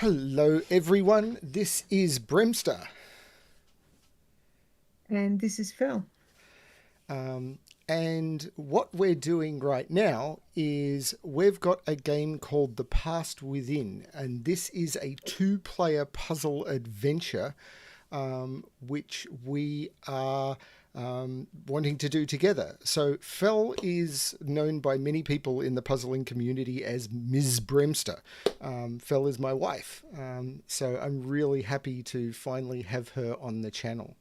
Hello everyone, this is BremSter. And this is Phil. And what we're doing right now is we've got a game called The Past Within, and this is a two-player puzzle adventure which we are wanting to do together. So Fel is known by many people in the puzzling community as Ms. BremSter. Fel is my wife, so I'm really happy to finally have her on the channel.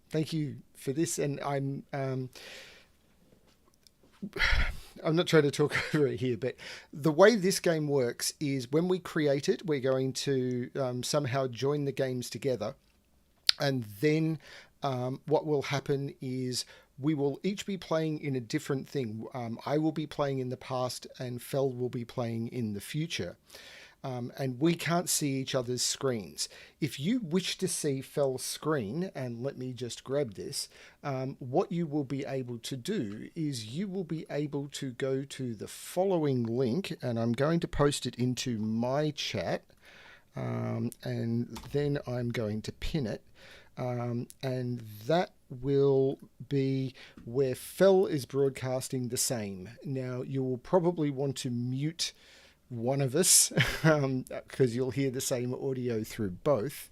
Thank you for this, and I'm not trying to talk over it here, but the way this game works is when we create it, we're going to somehow join the games together, and then what will happen is we will each be playing in a different thing. I will be playing in the past, and Fel will be playing in the future. And we can't see each other's screens. If you wish to see Fel's screen, and let me just grab this, what you will be able to do is you will be able to go to the following link, and I'm going to post it into my chat, and then I'm going to pin it, and that will be where Fel is broadcasting the same. Now, you will probably want to mute one of us because you'll hear the same audio through both,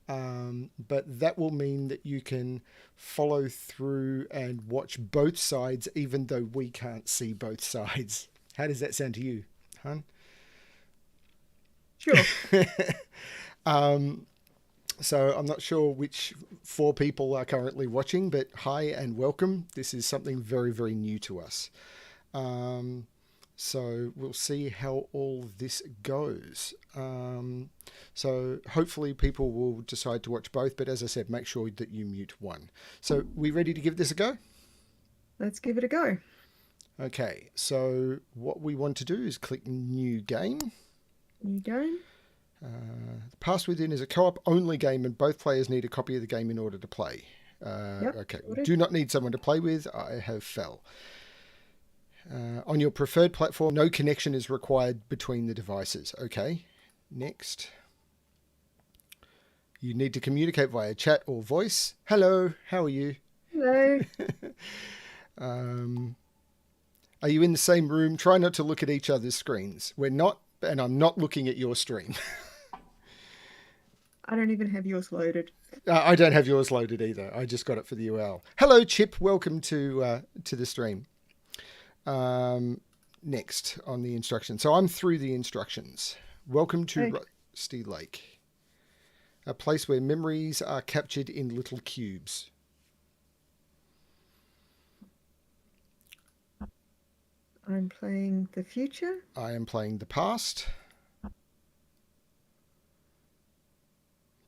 but that will mean that you can follow through and watch both sides even though we can't see both sides. How does that sound to you, hon? Sure. So I'm not sure which four people are currently watching, but hi and welcome. This is something very, very new to us. So we'll see how all this goes. So hopefully people will decide to watch both, but as I said, make sure that you mute one. So we ready to give this a go? Let's give it a go. Okay, so what we want to do is click New Game. New game. Past Within is a co-op only game, and both players need a copy of the game in order to play. Yep, Okay, got it. do not need someone to play with. I have Fel. On your preferred platform, no connection is required between the devices. Okay, next. You need to communicate via chat or voice. Hello, how are you? Hello. Are you in the same room? Try not to look at each other's screens. We're not, and I'm not looking at your stream. I don't even have yours loaded. I don't have yours loaded either. I just got it for the URL. Hello, Chip. Welcome to the stream. Next on the instructions. So I'm through the instructions. Welcome to Hey. Rusty Lake, a place where memories are captured in little cubes. I'm playing the future. I am playing the past.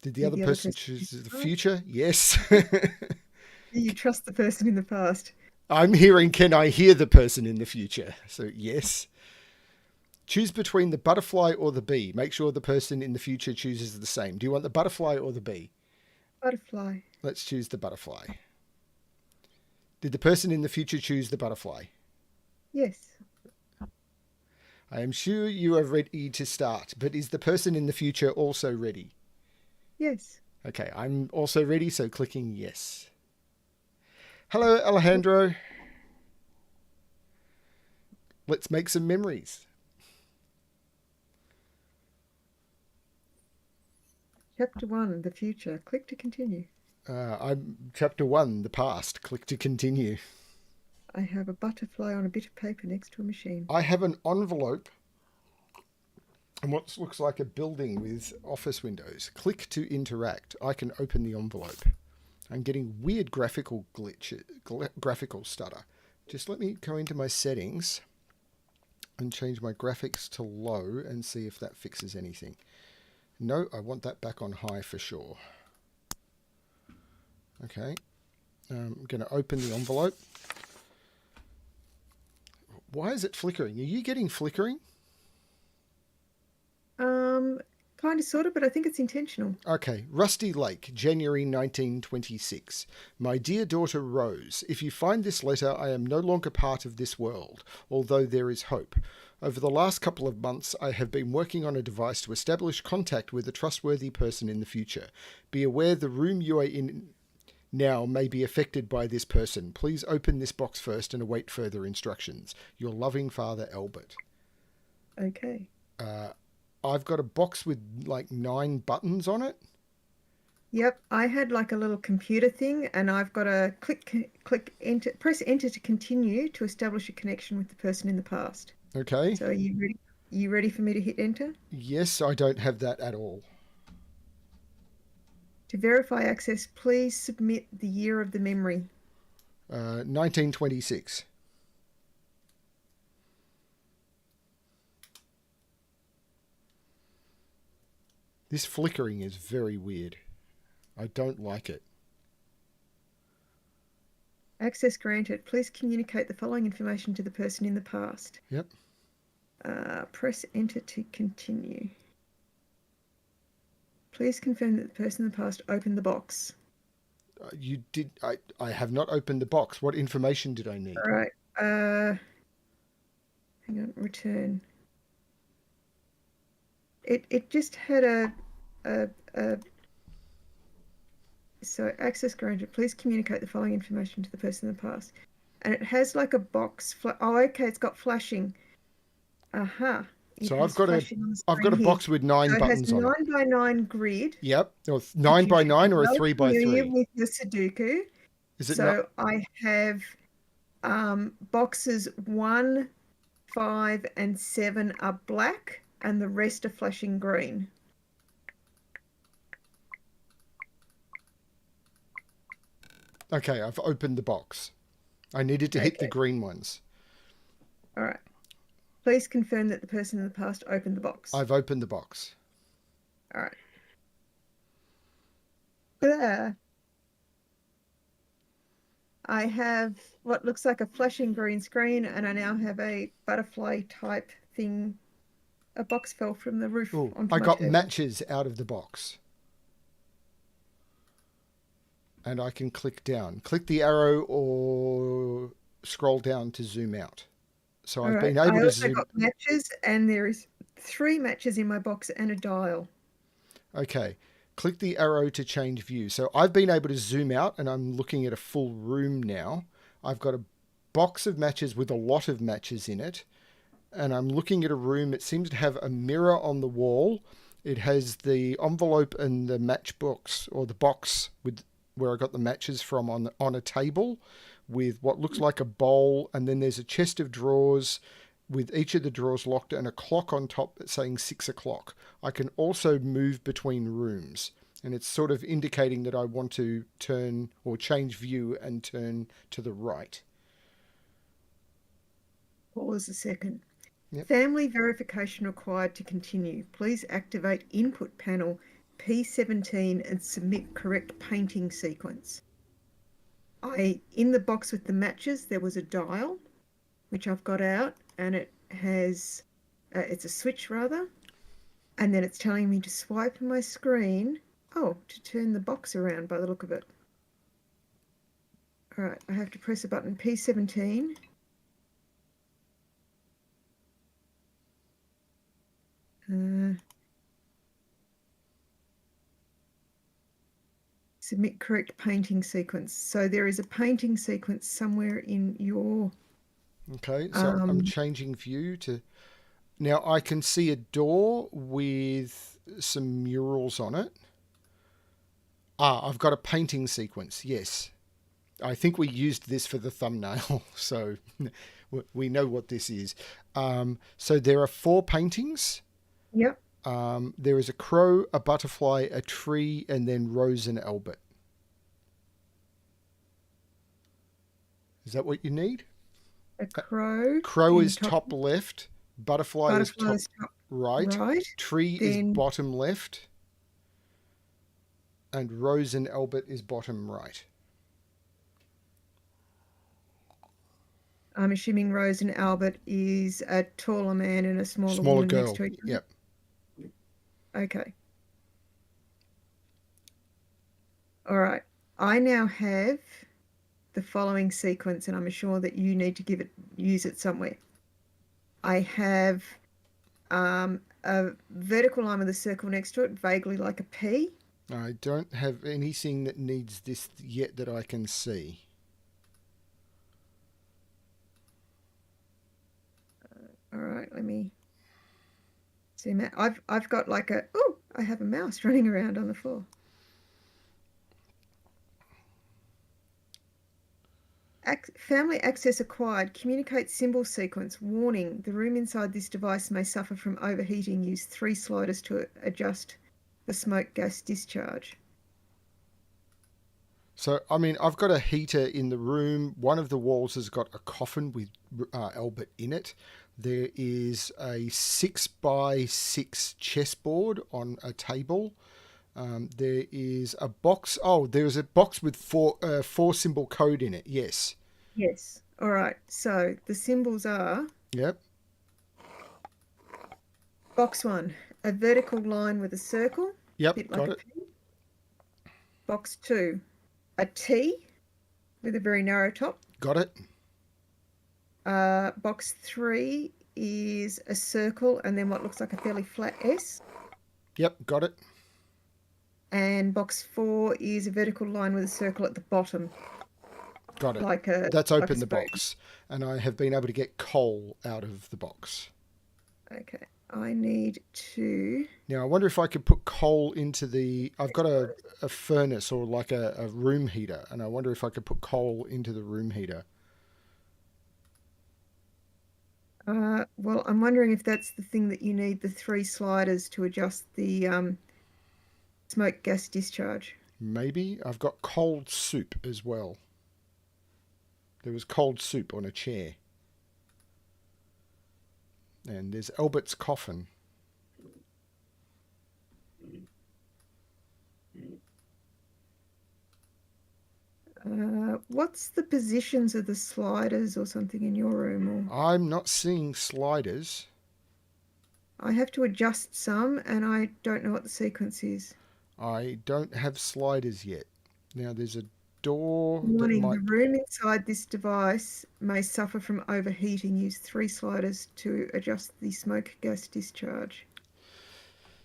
Did the other person choose the future? Yes. Do you trust the person in the past? I'm hearing, can I hear the person in the future? So yes. Choose between the butterfly or the bee. Make sure the person in the future chooses the same. Do you want the butterfly or the bee? Butterfly. Let's choose the butterfly. Did the person in the future choose the butterfly? Yes. I am sure you are ready to start, but is the person in the future also ready? Yes. Okay, I'm also ready, so clicking yes. Hello, Alejandro. Let's make some memories. Chapter 1, the future. Click to continue. I'm chapter 1, the past. Click to continue. I have a butterfly on a bit of paper next to a machine. I have an envelope and what looks like a building with office windows. Click to interact. I can open the envelope. I'm getting weird graphical graphical stutter. Just let me go into my settings and change my graphics to low and see if that fixes anything. No, I want that back on high for sure. Okay, I'm going to open the envelope. Why is it flickering? Are you getting flickering? Kind of, sort of, but I think it's intentional. Okay, Rusty Lake, January 1926. My dear daughter Rose, if you find this letter, I am no longer part of this world, although there is hope. Over the last couple of months, I have been working on a device to establish contact with a trustworthy person in the future. Be aware the room you are in now may be affected by this person. Please open this box first and await further instructions. Your loving father, Albert. Okay. I've got a box with like 9 buttons on it. Yep, I had like a little computer thing, and I've got to click enter, press enter to continue to establish a connection with the person in the past. Okay. So are you ready? You ready for me to hit enter? Yes, I don't have that at all. To verify access, please submit the year of the memory. 1926. This flickering is very weird. I don't like it. Access granted. Please communicate the following information to the person in the past. Yep. Press enter to continue. Please confirm that the person in the past opened the box. You did. I have not opened the box. What information did I need? All right. Hang on. Return. It just had a so access granted. Please communicate the following information to the person in the past. And it has like a box. Oh, okay. It's got flashing. Aha. So I've got a box with 9 buttons on it. So it has 9 by 9 grid. Yep. Or 9 by 9 or a 3 by 3. With the Sudoku. Is it so not? I have boxes 1, 5, and 7 are black, and the rest are flashing green. Okay, I've opened the box. I needed to hit the green ones. All right. Please confirm that the person in the past opened the box. I've opened the box. All right. There. I have what looks like a flashing green screen, and I now have a butterfly type thing. A box fell from the roof onto I my got table. matches out of the box. And I can click down. Click the arrow or scroll down to zoom out. So I've been able to zoom. I also got matches, and there is 3 matches in my box and a dial. Okay. Click the arrow to change view. So I've been able to zoom out, and I'm looking at a full room now. I've got a box of matches with a lot of matches in it. And I'm looking at a room. It seems to have a mirror on the wall. It has the envelope and the matchbox, or the box with where I got the matches from on a table with what looks like a bowl, and then there's a chest of drawers with each of the drawers locked and a clock on top saying 6 o'clock. I can also move between rooms, and it's sort of indicating that I want to turn or change view and turn to the right. Pause a second. Yep. Family verification required to continue. Please activate input panel P17 and submit correct painting sequence. In the box with the matches, there was a dial, which I've got out, and it has, it's a switch rather, and then it's telling me to swipe my screen, to turn the box around by the look of it. All right, I have to press a button P17. Submit correct painting sequence. So there is a painting sequence somewhere in your... Okay, so I'm changing view to... Now I can see a door with some murals on it. I've got a painting sequence, yes. I think we used this for the thumbnail, so we know what this is. So there are 4 paintings. Yep. There is a crow, a butterfly, a tree, and then Rose and Albert. Is that what you need? A crow. Crow is top left. Butterfly is top right. Tree is bottom left. And Rose and Albert is bottom right. I'm assuming Rose and Albert is a taller man and a smaller woman girl. Next to each other. Yep. Okay. All right. I now have the following sequence, and I'm sure that you need to use it somewhere. I have a vertical line with a circle next to it, vaguely like a P. I don't have anything that needs this yet that I can see. All right, let me zoom out. I've got like a, oh, I have a mouse running around on the floor. Family access acquired. Communicate symbol sequence. Warning, the room inside this device may suffer from overheating. Use 3 sliders to adjust the smoke gas discharge. So, I mean, I've got a heater in the room. One of the walls has got a coffin with Albert in it. There is a 6x6 chessboard on a table. There is a box. Oh, there is a box with four symbol code in it. Yes. Yes. All right. So the symbols are Yep. box 1, a vertical line with a circle, a Yep. bit like Got a it. P. Box 2, a T with a very narrow top. Got it. Box 3 is a circle and then what looks like a fairly flat S. Yep. Got it. And box 4 is a vertical line with a circle at the bottom, Got it. like a That's like opened a the spoon. box, and I have been able to get coal out of the box. Okay, I need to. Now, I wonder if I could put coal into the. I've got a furnace or like a room heater, and I wonder if I could put coal into the room heater. Well, I'm wondering if that's the thing that you need the 3 sliders to adjust the smoke gas discharge. Maybe. I've got cold soup as well. There was cold soup on a chair. And there's Albert's coffin. What's the positions of the sliders or something in your room? Or I'm not seeing sliders. I have to adjust some, and I don't know what the sequence is. I don't have sliders yet. Now, there's a door that Warning, the might. room inside this device may suffer from overheating. Use 3 sliders to adjust the smoke gas discharge.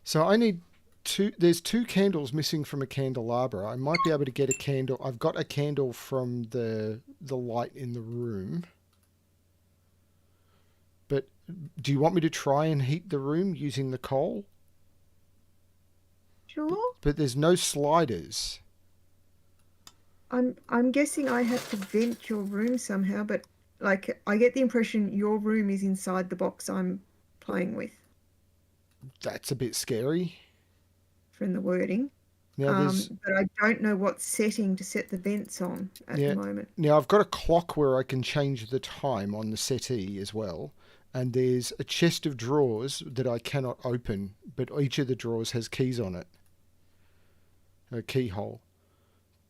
So I need two. There's 2 candles missing from a candelabra. I might be able to get a candle. I've got a candle from the light in the room. But do you want me to try and heat the room using the coal? Sure. But there's no sliders. I'm guessing I have to vent your room somehow, but like I get the impression your room is inside the box I'm playing with That's a bit scary. from the wording. Now there's But I don't know what setting to set the vents on at yeah. the moment. Now I've got a clock where I can change the time on the settee as well. And there's a chest of drawers that I cannot open, but each of the drawers has keys on it. A keyhole.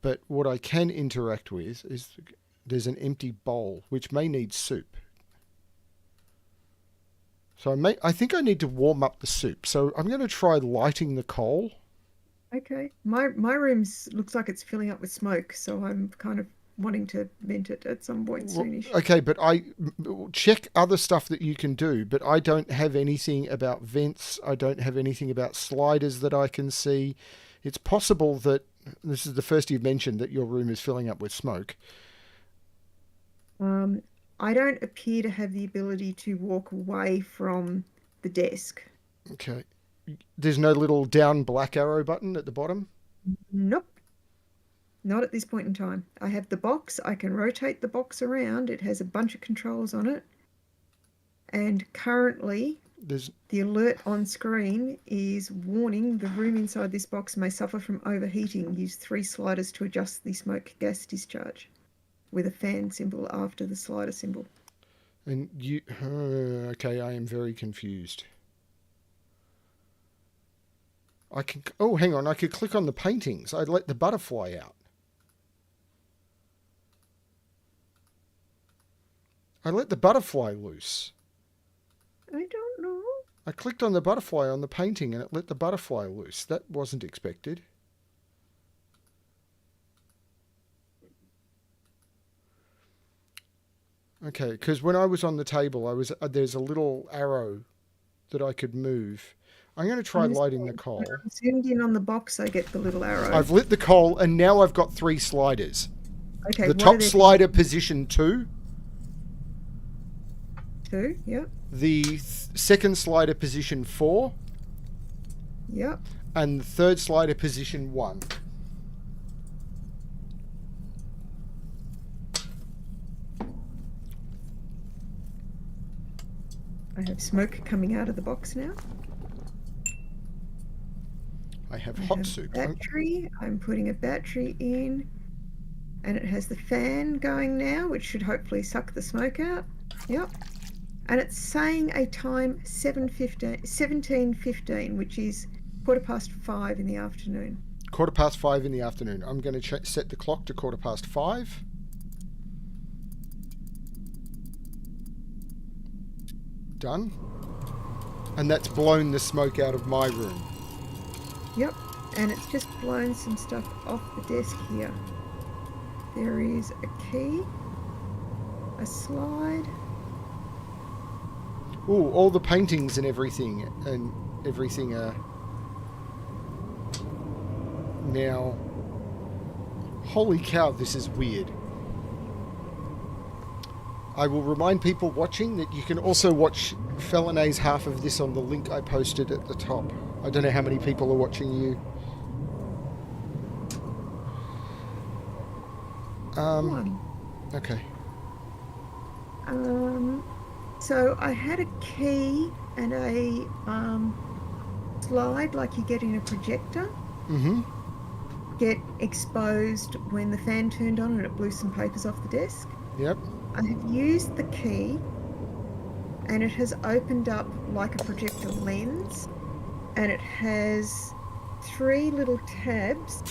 But what I can interact with is there's an empty bowl which may need soup. So I think I need to warm up the soup. So I'm going to try lighting the coal. Okay. My room looks like it's filling up with smoke, so I'm kind of wanting to vent it at some point soonish. Okay, but I check other stuff that you can do, but I don't have anything about vents. I don't have anything about sliders that I can see. It's possible that this is the first you've mentioned that your room is filling up with smoke. I don't appear to have the ability to walk away from the desk. Okay. There's no little down black arrow button at the bottom? Nope. Not at this point in time. I have the box. I can rotate the box around. It has a bunch of controls on it. And currently, the alert on screen is warning the room inside this box may suffer from overheating. Use 3 sliders to adjust the smoke gas discharge with a fan symbol after the slider symbol. And you... okay, I am very confused. I can... Oh, hang on. I could click on the paintings. I'd let the butterfly out. I let the butterfly loose. I don't know. I clicked on the butterfly on the painting and it let the butterfly loose. That wasn't expected. Okay, because when I was on the table, I was there's a little arrow that I could move. I'm going to try I'm the lighting the same. When coal. I'm zoomed in on the box, I get the little arrow. I've lit the coal, and now I've got 3 sliders. Okay, The what are top their slider, positions? position 2. 2. Yep. The second slider, position 4. Yep. And the third slider, position 1. I have smoke coming out of the box now. I have I hot have soup. battery. I'm putting a battery in, and it has the fan going now, which should hopefully suck the smoke out. Yep. And it's saying a time 17:15, which is 5:15 in the afternoon. 5:15 in the afternoon. I'm going to set the clock to 5:15. Done. And that's blown the smoke out of my room. Yep. And it's just blown some stuff off the desk here. There is a key, a slide. Ooh, all the paintings and everything are now. Holy cow, this is weird. I will remind people watching that you can also watch Felinae's half of this on the link I posted at the top. I don't know how many people are watching you. One. Okay. So I had a key and a slide like you get in a projector. Mm-hmm. Get exposed when the fan turned on and it blew some papers off the desk. Yep. I have used the key and it has opened up like a projector lens, and it has 3 little tabs,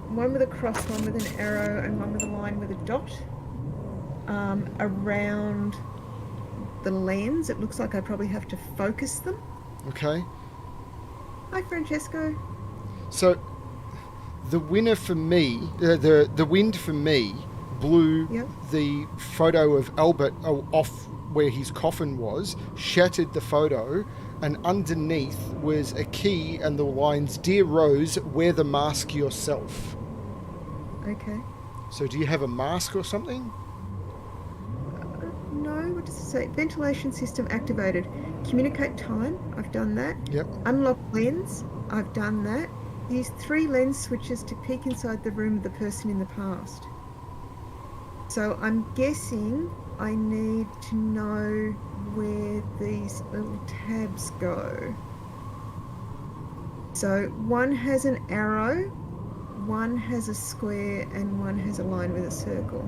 one with a cross, one with an arrow, and one with a line with a dot around the lens. It looks like I probably have to focus them. Okay. Hi, Francesco. So the winner for me, the wind for me, blew Yep. the photo of Albert off where his coffin was, shattered the photo, and underneath was a key and the lines, "Dear Rose, wear the mask yourself." Okay. So do you have a mask or something? No, what does it say? Ventilation system activated. Communicate time. I've done that. Yep. Unlock lens. I've done that. Use 3 lens switches to peek inside the room of the person in the past. So I'm guessing I need to know where these little tabs go. So one has an arrow, one has a square, and one has a line with a circle.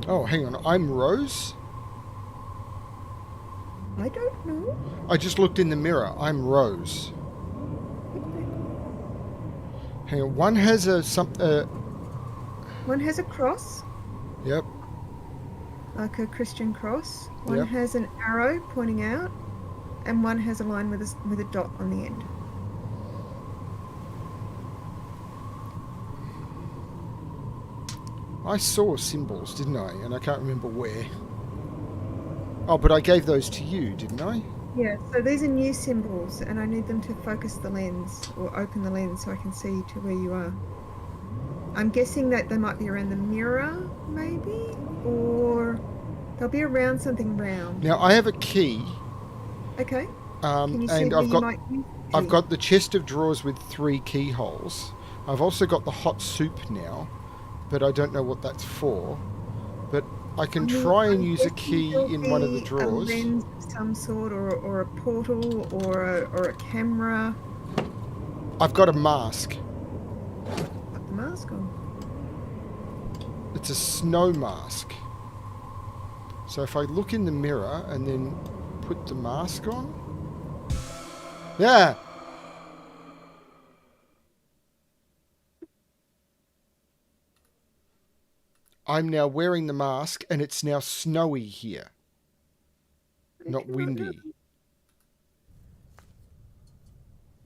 Oh, hang on. I'm Rose? I don't know. I just looked in the mirror. I'm Rose. Hang on. One has One has a cross, Yep. like a Christian cross. One Yep. has an arrow pointing out, and one has a line with a dot on the end. I saw symbols, didn't I? And I can't remember where. Oh, but I gave those to you, didn't I? Yeah, so these are new symbols, and I need them to focus the lens or open the lens so I can see to where you are. I'm guessing that they might be around the mirror, maybe, or they'll be around something round. Now I have a key, Okay. Can you see and where I've you got might use the I've key? got the chest of drawers with 3 keyholes. I've also got the hot soup now, but I don't know what that's for. But I can try and I'm use a guessing key there'll in one of the be a drawers. lens of some sort, or a portal, or a camera. I've got a mask. Put the mask on. It's a snow mask. So if I look in the mirror and then put the mask on. Yeah. I'm now wearing the mask and it's now snowy here, not Okay, right now. windy.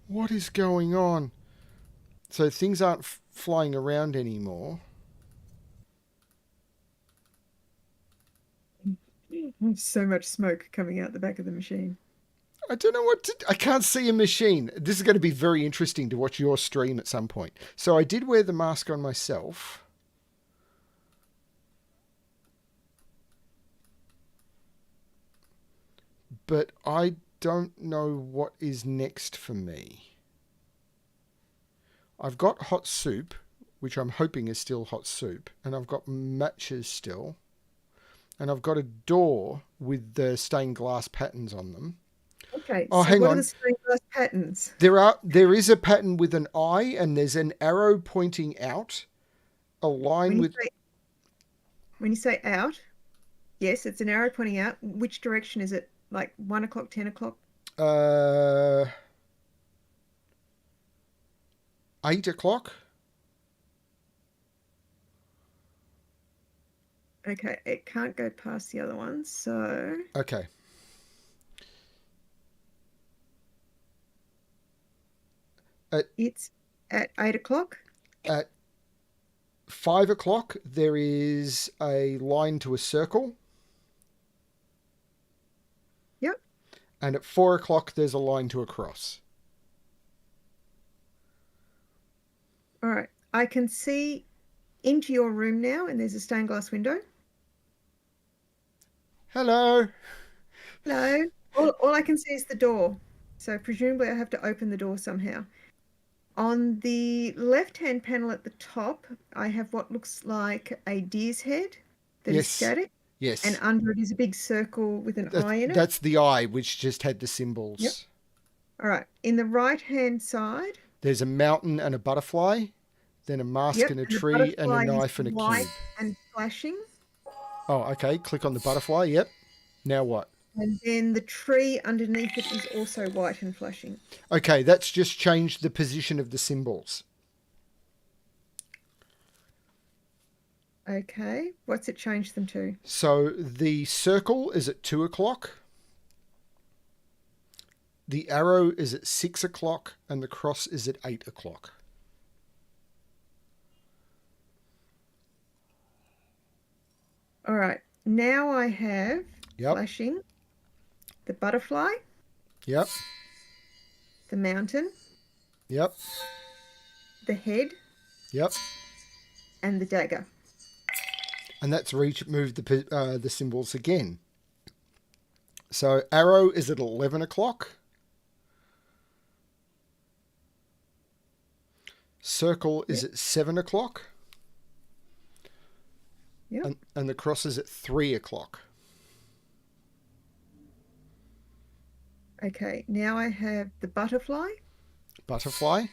What is going on? So things aren't flying around anymore. There's so much smoke coming out the back of the machine. I don't know what to... I can't see a machine. This is going to be very interesting to watch your stream at some point. So I did wear the mask on myself. But I don't know what is next for me. I've got hot soup, which I'm hoping is still hot soup. And I've got matches still. And I've got a door with the stained glass patterns on them. Okay, Oh, so hang what on. are the stained glass patterns? There is a pattern with an eye, and there's an arrow pointing out. A line When you say out, yes, it's an arrow pointing out. Which direction is it? Like 1 o'clock, 10 o'clock? 8 o'clock. Okay, it can't go past the other ones, so... Okay. It's at 8 o'clock? At 5 o'clock, there is a line to a circle. Yep. And at 4 o'clock, there's a line to a cross. All right. I can see into your room now, and there's a stained glass window. Hello. Hello. All I can see is the door. So presumably I have to open the door somehow. On the left-hand panel at the top, I have what looks like a deer's head that is static. Yes. And under it is a big circle with an eye in it. That's the eye, which just had the symbols. Yep. All right. In the right-hand side, there's a mountain and a butterfly, then a mask and a tree, and a knife and a cube. And flashing. Oh, okay. Click on the butterfly. Yep. Now what? And then the tree underneath it is also white and flashing. Okay, that's just changed the position of the symbols. Okay, what's it changed them to? So the circle is at 2 o'clock. The arrow is at 6 o'clock, and the cross is at 8 o'clock. All right, now I have flashing, the butterfly. Yep. The mountain. Yep. The head. Yep. And the dagger. And that's moved the symbols again. So arrow is at 11 o'clock. Circle is at 7 o'clock. Yep. And the cross is at 3 o'clock. Okay, now I have the butterfly. Butterfly.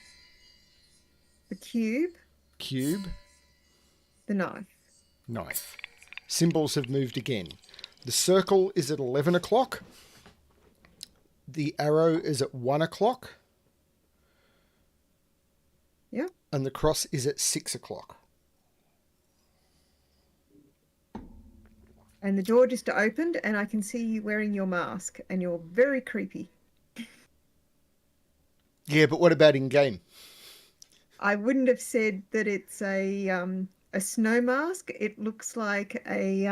The cube. Cube. The knife. Knife. Symbols have moved again. The circle is at 11 o'clock. The arrow is at 1 o'clock. Yep. And the cross is at 6 o'clock. And the door just opened, and I can see you wearing your mask, and you're very creepy. Yeah, but what about in game? I wouldn't have said that it's a snow mask. It looks like a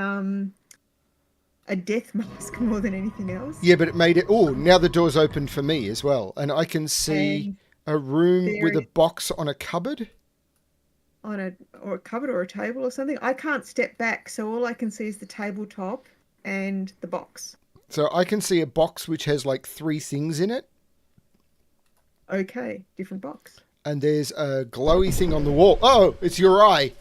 death mask more than anything else. Yeah, but it made it... Oh, now the door's open for me as well. And I can see a room with a box on a cupboard. On a cupboard or a table or something. I can't step back, so all I can see is the tabletop and the box. So I can see a box which has like 3 things in it. Okay, different box. And there's a glowy thing on the wall. Oh, it's your eye.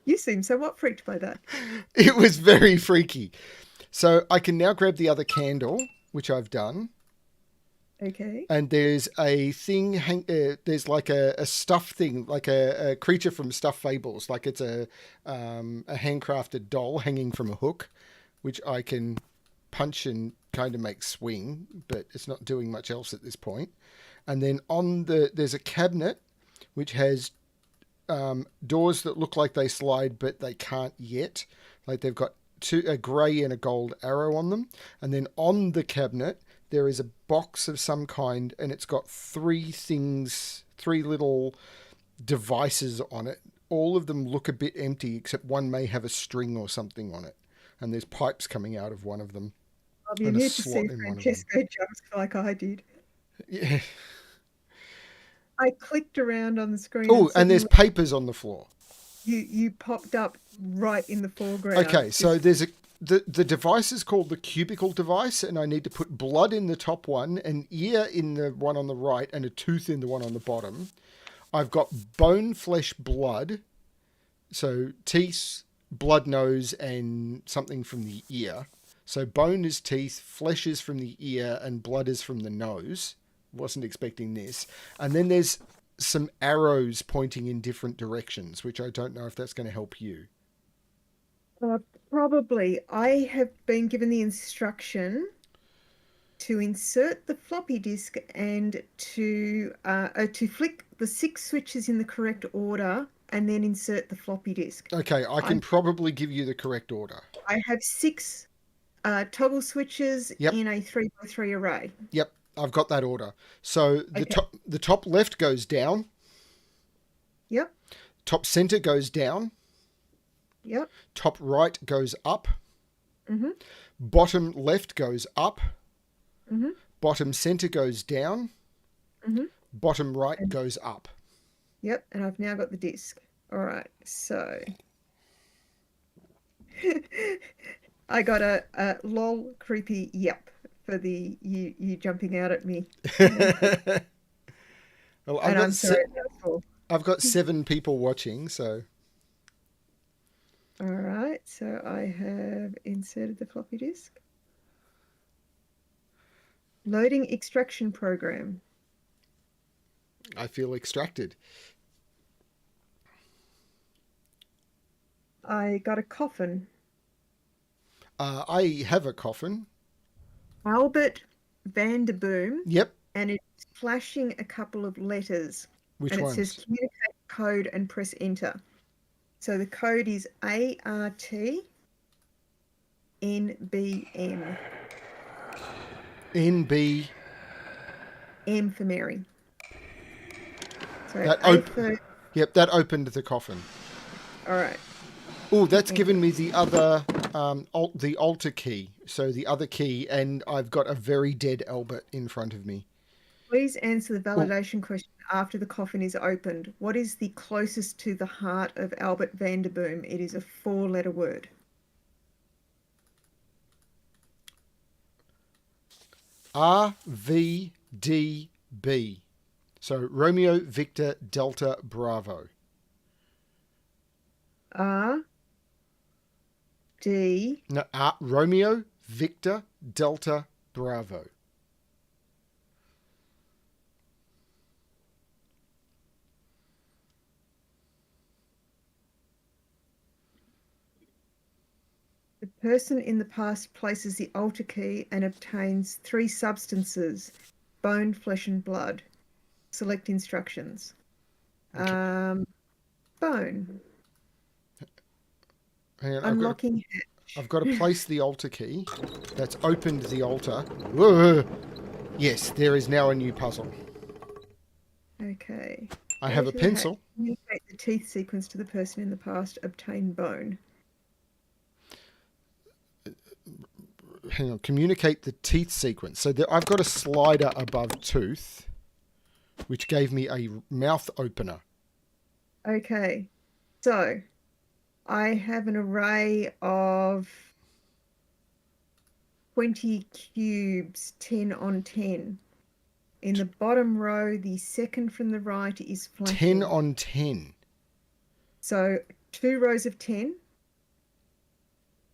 You seem somewhat freaked by that. It was very freaky. So I can now grab the other candle, which I've done. Okay. And there's a thing, there's like a stuffed thing, like a creature from Stuffed Fables. Like it's a handcrafted doll hanging from a hook, which I can punch and kind of make swing, but it's not doing much else at this point. And then there's a cabinet, which has doors that look like they slide, but they can't yet. Like they've got a grey and a gold arrow on them. And then on the cabinet, there is a box of some kind, and it's got three little devices on it. All of them look a bit empty, except one may have a string or something on it. And there's pipes coming out of one of them, I'll be and a here to see slot in one of them. Francesco jumps like I did. Yeah. I clicked around on the screen and Oh, and there's suddenly papers on the floor. you popped up right in the foreground. Okay, so there's the device is called the cubicle device, and I need to put blood in the top one, an ear in the one on the right, and a tooth in the one on the bottom. I've got bone, flesh, blood, so teeth, blood, nose, and something from the ear. So bone is teeth, flesh is from the ear, and blood is from the nose. Wasn't expecting this. And then there's some arrows pointing in different directions, which I don't know if that's going to help you. Probably. I have been given the instruction to insert the floppy disk and to flick the 6 switches in the correct order and then insert the floppy disk. Okay, I can probably give you the correct order. I have 6 toggle switches in a 3x3 array. Yep, I've got that order. So the top left goes down. Yep. Top center goes down. Yep. Top right goes up. Mm-hmm. Bottom left goes up. Mm-hmm. Bottom center goes down. Mm-hmm. Bottom right goes up. Yep, and I've now got the disc. All right, so I got a lol creepy yep for the you jumping out at me. Well, and I'm sorry. I've got 7 people watching, so. All right, so I have inserted the floppy disk. Loading extraction program. I feel extracted. I got a coffin. I have a coffin. Albert Vanderboom. Yep. And it's flashing a couple of letters. Which and it ones? says communicate code and press enter. So the code is ART NBM. NB. M for Mary. So Yep, that opened the coffin. All right. Oh, that's given me the other, the alter key. So the other key, and I've got a very dead Albert in front of me. Please answer the validation question after the coffin is opened. What is the closest to the heart of Albert Vanderboom? It is a 4-letter word. RVDB. So Romeo, Victor, Delta, Bravo. Romeo, Victor, Delta, Bravo. The person in the past places the alter key and obtains 3 substances: bone, flesh, and blood. Select instructions. Okay. Bone. Hang on, Unlocking hatch. I've got to place the alter key. That's opened the altar. Whoa. Yes, there is now a new puzzle. Okay. I have a pencil. Communicate the teeth sequence to the person in the past. Obtain bone. Hang on. Communicate the teeth sequence. So I've got a slider above tooth, which gave me a mouth opener. Okay. So I have an array of 20 cubes, 10 on 10. In the bottom row, the second from the right is flashing. 10 on 10. So 2 rows of 10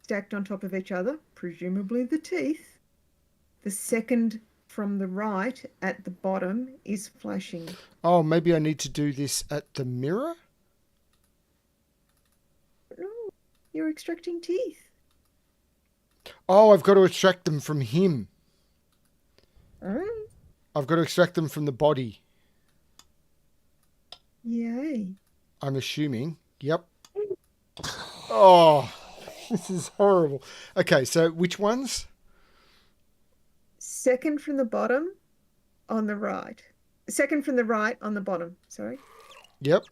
stacked on top of each other, presumably the teeth. The second from the right at the bottom is flashing. Oh, maybe I need to do this at the mirror? No, you're extracting teeth. Oh, I've got to extract them from him. Oh. I've got to extract them from the body. Yay. I'm assuming. Yep. Oh, this is horrible. Okay, so which ones? second from the bottom on the right. Second from the right on the bottom, sorry. Yep.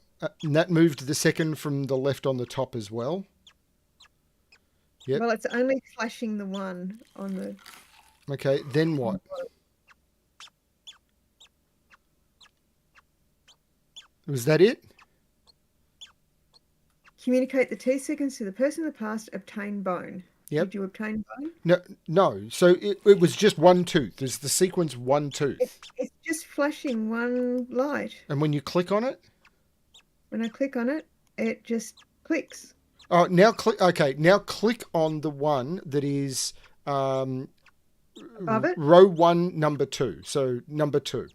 And that moved the second from the left on the top as well. Yep. Well, it's only flashing the one on the Okay, then what? bottom. Was that it? Communicate the T sequence to the person in the past, obtain bone. Yep. Did you obtain bone? No. So it was just one tooth. There's the sequence one tooth. It's just flashing one light. And when you click on it? When I click on it, it just clicks. Oh, now click. Okay, now click on the one that is Above it? row 1, number 2. So number 2.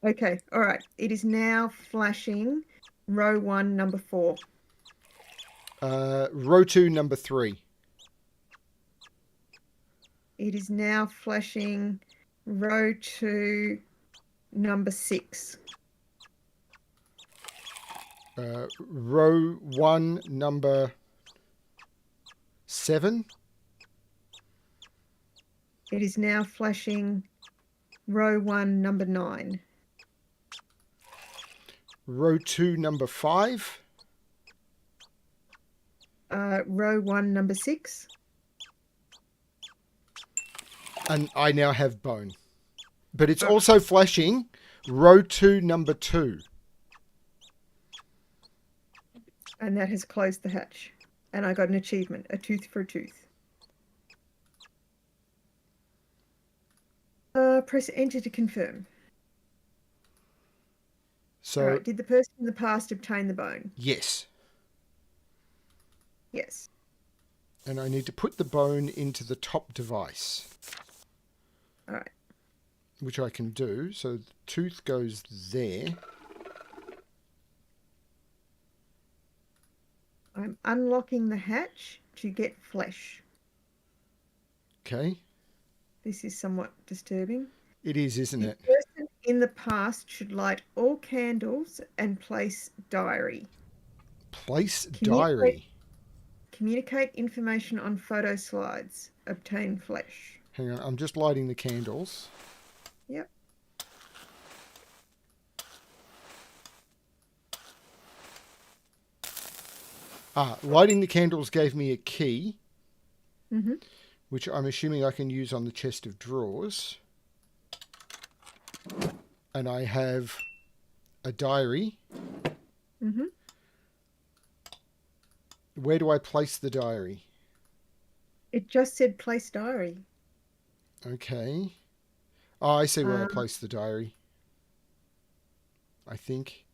Okay, all right. It is now flashing row 1, number 4. Row 2, number 3. It is now flashing row 2, number 6. Row 1, number 7. It is now flashing row 1, number 9. Row 2, number 5. Row 1, number 6. And I now have bone. But it's also flashing row 2, number 2. And that has closed the hatch. And I got an achievement, a tooth for a tooth. Press enter to confirm. So, All right. Did the person in the past obtain the bone? yes. Yes. And I need to put the bone into the top device. All right. Which I can do. So the tooth goes there. I'm unlocking the hatch to get flesh. Okay. This is somewhat disturbing. It is, isn't The it? person in the past should light all candles and place diary. Place diary. Communicate information on photo slides. Obtain flesh. Hang on, I'm just lighting the candles. Yep. Lighting the candles gave me a key, Mm-hmm. which I'm assuming I can use on the chest of drawers. And I have a diary. Mm-hmm. Where do I place the diary? It just said place diary. Okay. Oh, I see where I place the diary. I think.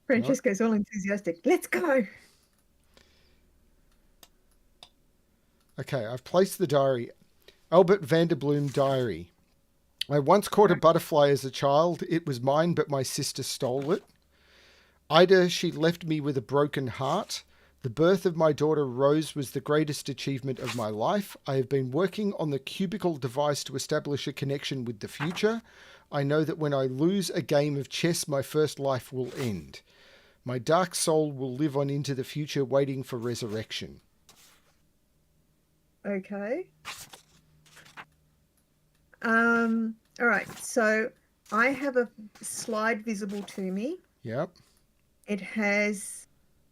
Francesco's all enthusiastic. Let's go. Okay, I've placed the diary. Albert Vanderbloom diary. I once caught a butterfly as a child. It was mine, but my sister stole it. Ida, she left me with a broken heart. The birth of my daughter Rose was the greatest achievement of my life. I have been working on the cubicle device to establish a connection with the future. I know that when I lose a game of chess, my first life will end. My dark soul will live on into the future, waiting for resurrection. Okay. All right. So I have a slide visible to me. Yep. It has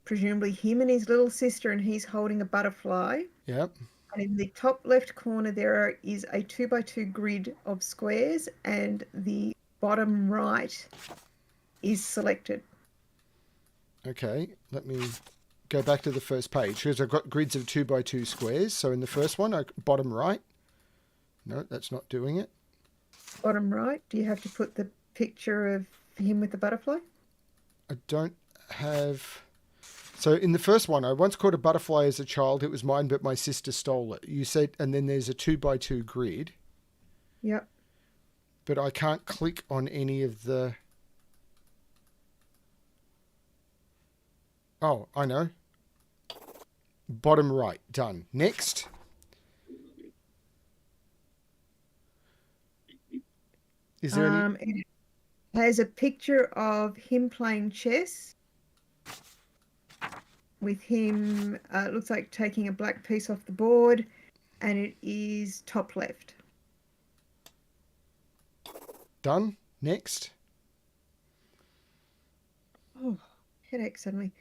presumably him and his little sister, and he's holding a butterfly. Yep. And in the top left corner, there is a 2x2 grid of squares, and the bottom right is selected. Okay, let me go back to the first page because I've got grids of 2x2 squares. So in the first one, bottom right. No, that's not doing it. Bottom right, do you have to put the picture of him with the butterfly? I don't have... So in the first one, I once caught a butterfly as a child. It was mine, but my sister stole it. You said, and then there's a 2x2 grid. Yep. But I can't click on any of the... Oh, I know. Bottom right, done. Next. Is there any... It has a picture of him playing chess with him, it looks like taking a black piece off the board, and it is top left. Done. Next. Oh, headache suddenly.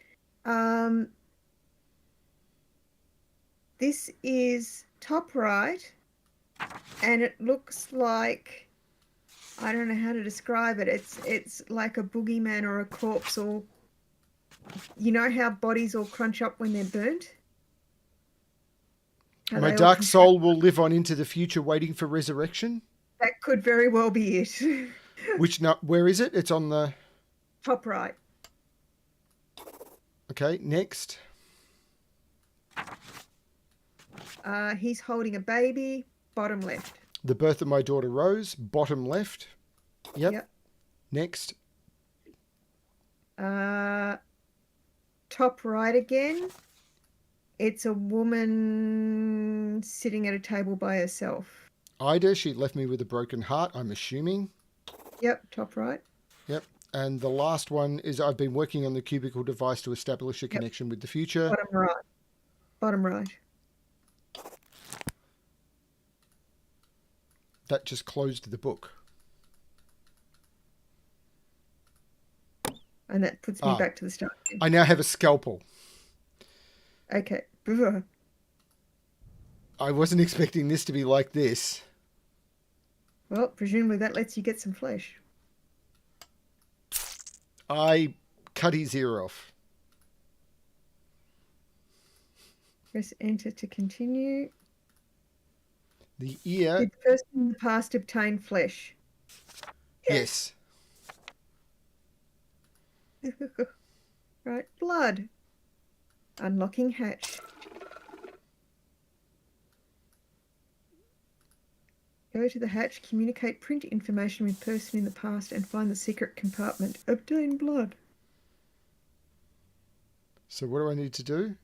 This is top right, and it looks like, I don't know how to describe it. It's like a boogeyman or a corpse, or you know how bodies all crunch up when they're burnt? How My they all dark contract? soul will live on into the future waiting for resurrection. That could very well be it. Where is it? It's on the... Top right. Okay, next. He's holding a baby, bottom left. The birth of my daughter Rose, bottom left. Yep. Next. Top right again. It's a woman sitting at a table by herself. Ida, she left me with a broken heart, I'm assuming. Yep, top right. Yep. And the last one is I've been working on the cubicle device to establish a connection with the future. Bottom right. Bottom right. That just closed the book. And that puts me back to the start again. I now have a scalpel. Okay. I wasn't expecting this to be like this. Well, presumably that lets you get some flesh. I cut his ear off. Press enter to continue. The ear... Did the person in the past obtain flesh? Yes. Right, blood. Unlocking hatch. Go to the hatch, communicate print information with person in the past, and find the secret compartment. Obtain blood. So what do I need to do?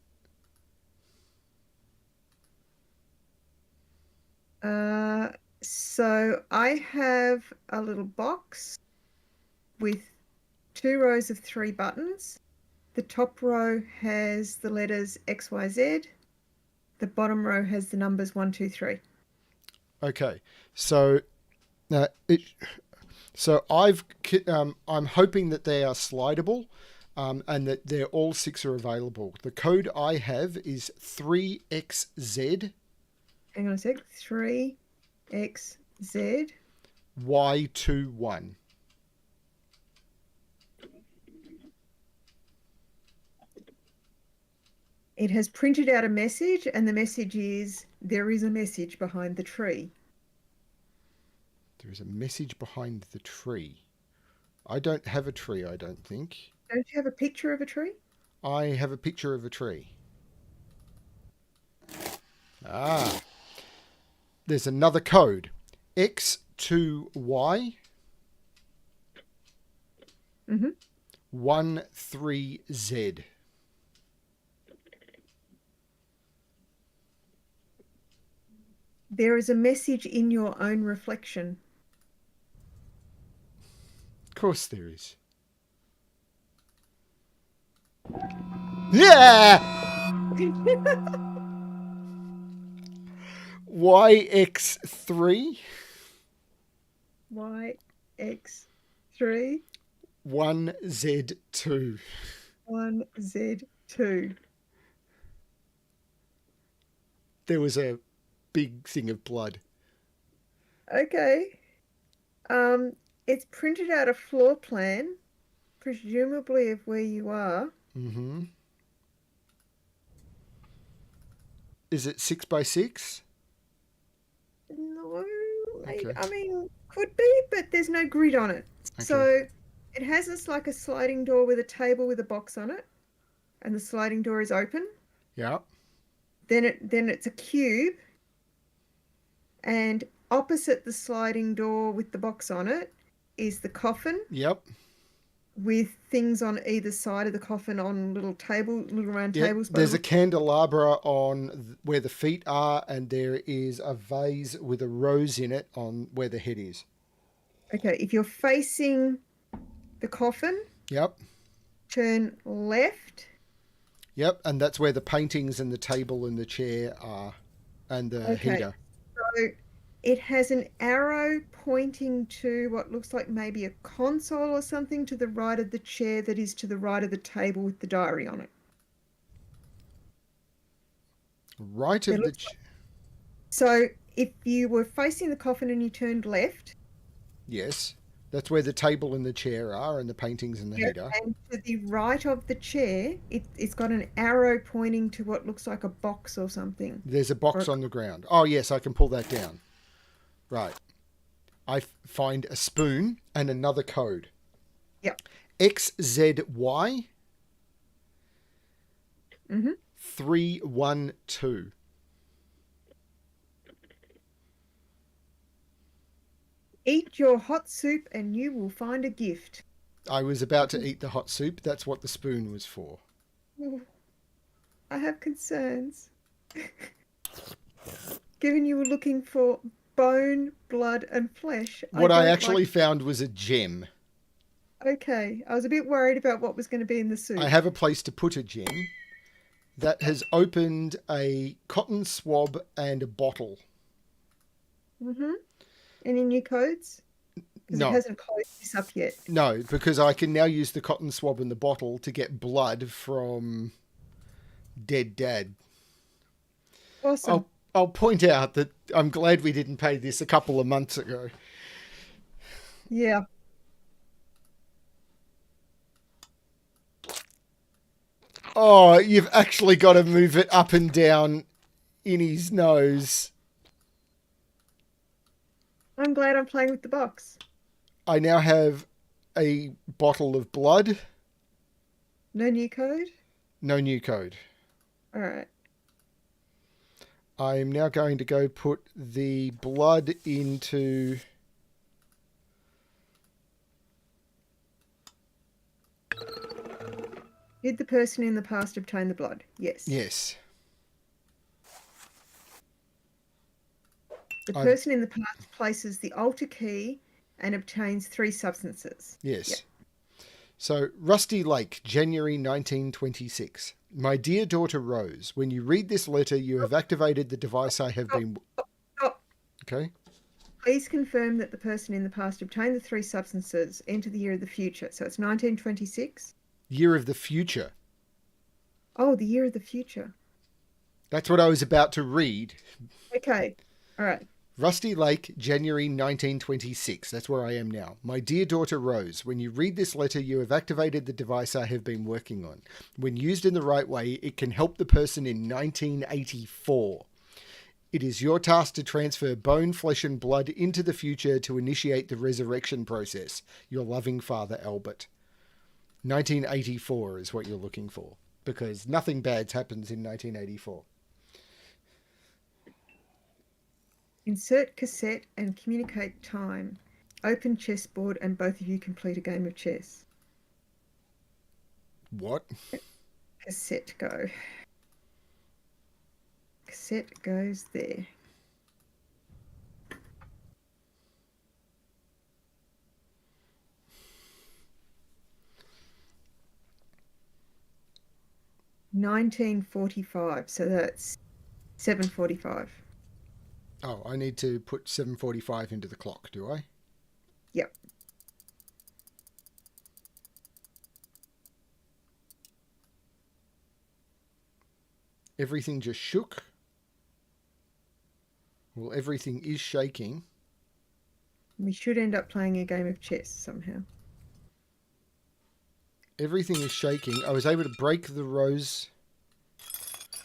So I have a little box with 2 rows of 3 buttons. The top row has the letters XYZ. The bottom row has the numbers 1, 2, 3. Okay, so I'm hoping that they are slidable, and that they're all 6 are available. The code I have is 3XZ. Hang on a sec. 3XZ. Y21. It has printed out a message, and the message is, there is a message behind the tree. There is a message behind the tree. I don't have a tree, I don't think. Don't you have a picture of a tree? I have a picture of a tree. Ah. There's another code. X2Y. 13Z. There is a message in your own reflection. Of course there is. Yeah! YX3. YX3. 1Z2. 1Z2. There was a big thing of blood. Okay. It's printed out a floor plan, presumably of where you are. Mm-hmm. Is it 6 by 6? No, Okay. I mean, could be, but there's no grid on it. Okay. So it has this like a sliding door with a table with a box on it, and the sliding door is open. Yeah. Then it's a cube, and opposite the sliding door with the box on it is the coffin. Yep. With things on either side of the coffin on little round tables. There's a candelabra on where the feet are, and there is a vase with a rose in it on where the head is. Okay, if you're facing the coffin, Yep. turn left. Yep, and that's where the paintings and the table and the chair are. and the Okay. heater. So it has an arrow pointing to what looks like maybe a console or something to the right of the chair that is to the right of the table with the diary on it. Right It of the... looks like, so if you were facing the coffin and you turned left, Yes. That's where the table and the chair are and the paintings and the yeah, heater. and to the right of the chair, it's got an arrow pointing to what looks like a box or something. There's a Or box a, on the ground. Oh, yes, I can pull that down. Right. I find a spoon and another code. yeah. XZY Mm-hmm. 312. Eat your hot soup and you will find a gift. I was about to eat the hot soup. That's what the spoon was for. Oh, I have concerns. Given you were looking for bone, blood, and flesh, I What I don't like. actually found was a gem. Okay, I was a bit worried about what was going to be in the I soup. have a place to put a gem that has opened a cotton swab and a bottle. Mm-hmm. Any new codes? Because it No, hasn't closed this up yet. no, because I can now use the cotton swab and the bottle to get blood from dead dad. Awesome. I'll point out that I'm glad we didn't pay this a couple of months ago. Yeah. Oh, you've actually got to move it up and down in his nose. I'm glad I'm playing with the box. I now have a bottle of blood. No new code? No new code. All right. I'm now going to go put the blood into... Did the person in the past obtain the blood? Yes. Yes. The I've... person in the past places the altar key and obtains 3 substances. Yes. Yep. So, Rusty Lake, January 1926. My dear daughter Rose, when you read this letter, you have activated the device I have been... Stop. Okay. Please confirm that the person in the past obtained the 3 substances. Enter the year of the future. So it's 1926. Year of the future. Oh, the year of the future. That's what I was about to read. Okay. All right. Rusty Lake, January 1926. That's where I am now. My dear daughter Rose, when you read this letter, you have activated the device I have been working on. When used in the right way, it can help the person in 1984. It is your task to transfer bone, flesh, and blood into the future to initiate the resurrection process. Your loving father, Albert. 1984 is what you're looking for, because nothing bad happens in 1984. Insert cassette and communicate time. Open chessboard and both of you complete a game of chess. What? Cassette go. Cassette goes there. $19.45, so that's 7:45. Oh, I need to put 7:45 into the clock, do I? Yep. Everything just shook. Well, everything is shaking. We should end up playing a game of chess somehow. Everything is shaking. I was able to break the rose.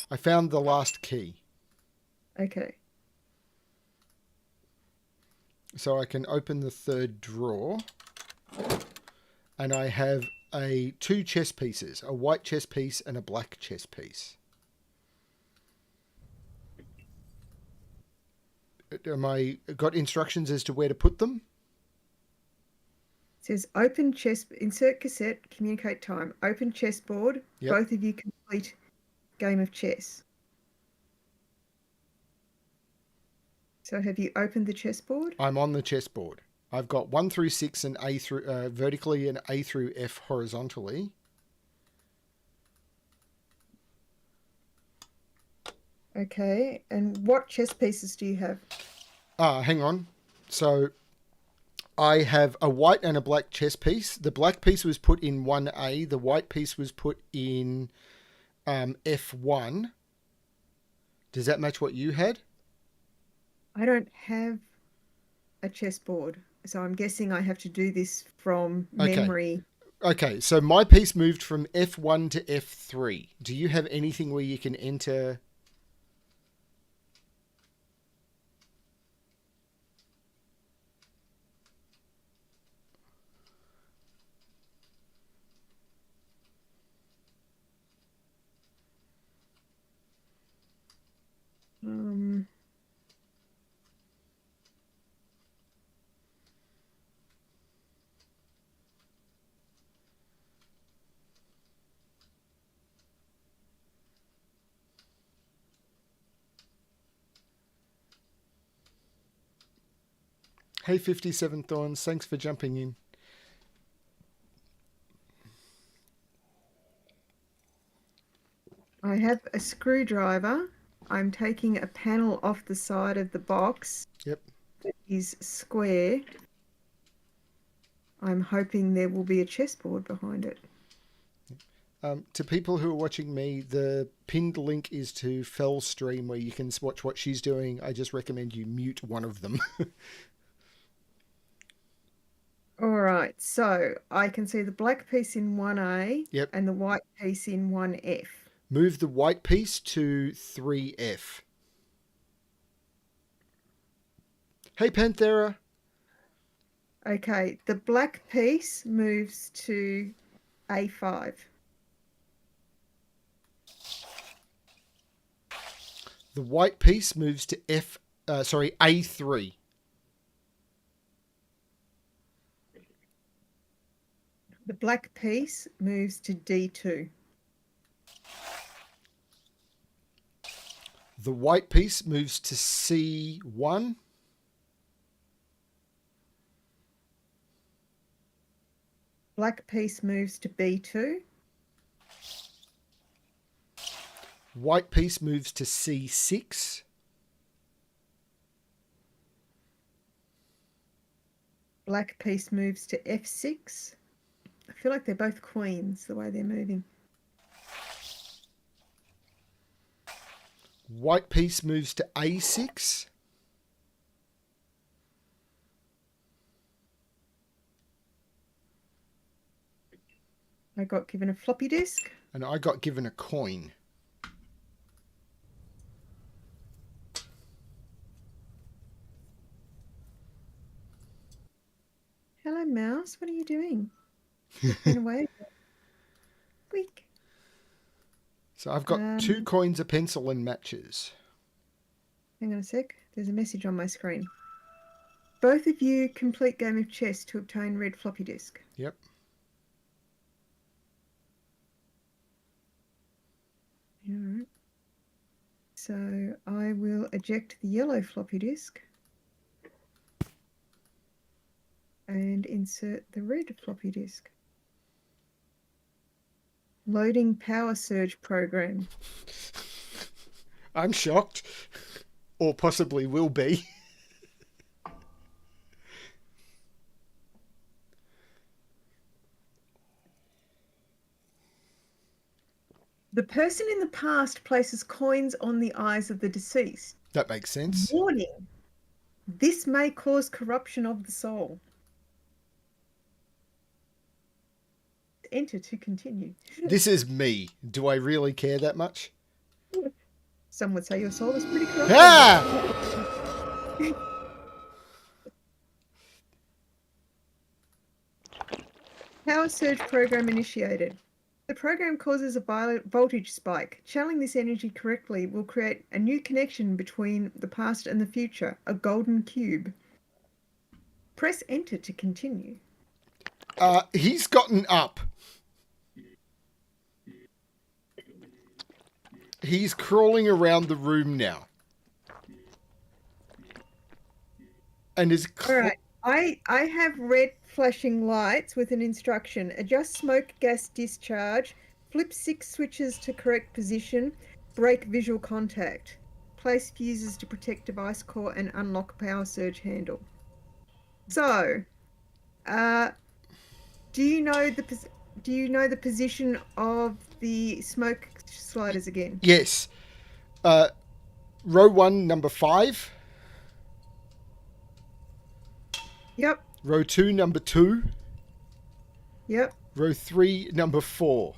I found the last key. Okay. So I can open the third drawer. And I have 2 chess pieces. A white chess piece and a black chess piece. Am I got instructions as to where to put them? It says open chess, insert cassette, communicate time. Open chessboard. Yep. Both of you complete game of chess. So have you opened the chessboard? I'm on the chessboard. I've got 1 through 6 and A through vertically and A through F horizontally. Okay, and what chess pieces do you have? Hang on. So I have a white and a black chess piece. The black piece was put in 1A. The white piece was put in F1. Does that match what you had? I don't have a chessboard, so I'm guessing I have to do this from Okay. memory. Okay, so my piece moved from F1 to F3. Do you have anything where you can enter? Um, Hey, 57 Thorns, thanks for jumping in. I have a screwdriver. I'm taking a panel off the side of the box Yep. that is square. I'm hoping there will be a chessboard behind it. To people who are watching me, the pinned link is to Fell's stream where you can watch what she's doing. I just recommend you mute one of them. All right, so I can see the black piece in 1A Yep. and the white piece in 1F. Move the white piece to 3F. Hey, Panthera. Okay, the black piece moves to A5. The white piece moves to A3. The black piece moves to D2. The white piece moves to C1. Black piece moves to B2. White piece moves to C6. Black piece moves to F6. I feel like they're both queens the way they're moving. White piece moves to A6. I got given a floppy disk. And I got given a coin. Hello, mouse. What are you doing? You've been away. Squeak. So I've got 2 coins, a pencil, and matches. Hang on a sec. There's a message on my screen. Both of you complete game of chess to obtain red floppy disk. Yep. All right. So I will eject the yellow floppy disk and insert the red floppy disk. Loading power surge program. I'm shocked. Or possibly will be. The person in the past places coins on the eyes of the deceased. That makes sense. Warning. This may cause corruption of the soul. Enter to continue. This is me. Do I really care that much? Some would say your soul is pretty corrupted. Ah! Power surge program initiated. The program causes a voltage spike. Channeling this energy correctly will create a new connection between the past and the future, a golden cube. Press enter to continue. He's gotten up. He's crawling around the room now. And is... All right. I have red flashing lights with an instruction. Adjust smoke gas discharge. Flip 6 switches to correct position. Break visual contact. replace fuses to protect device core and unlock power surge handle. So, do you know the position of the smoke sliders again? Yes. Row 1, number 5. Yep. Row 2, number 2. Yep. Row 3, number 4.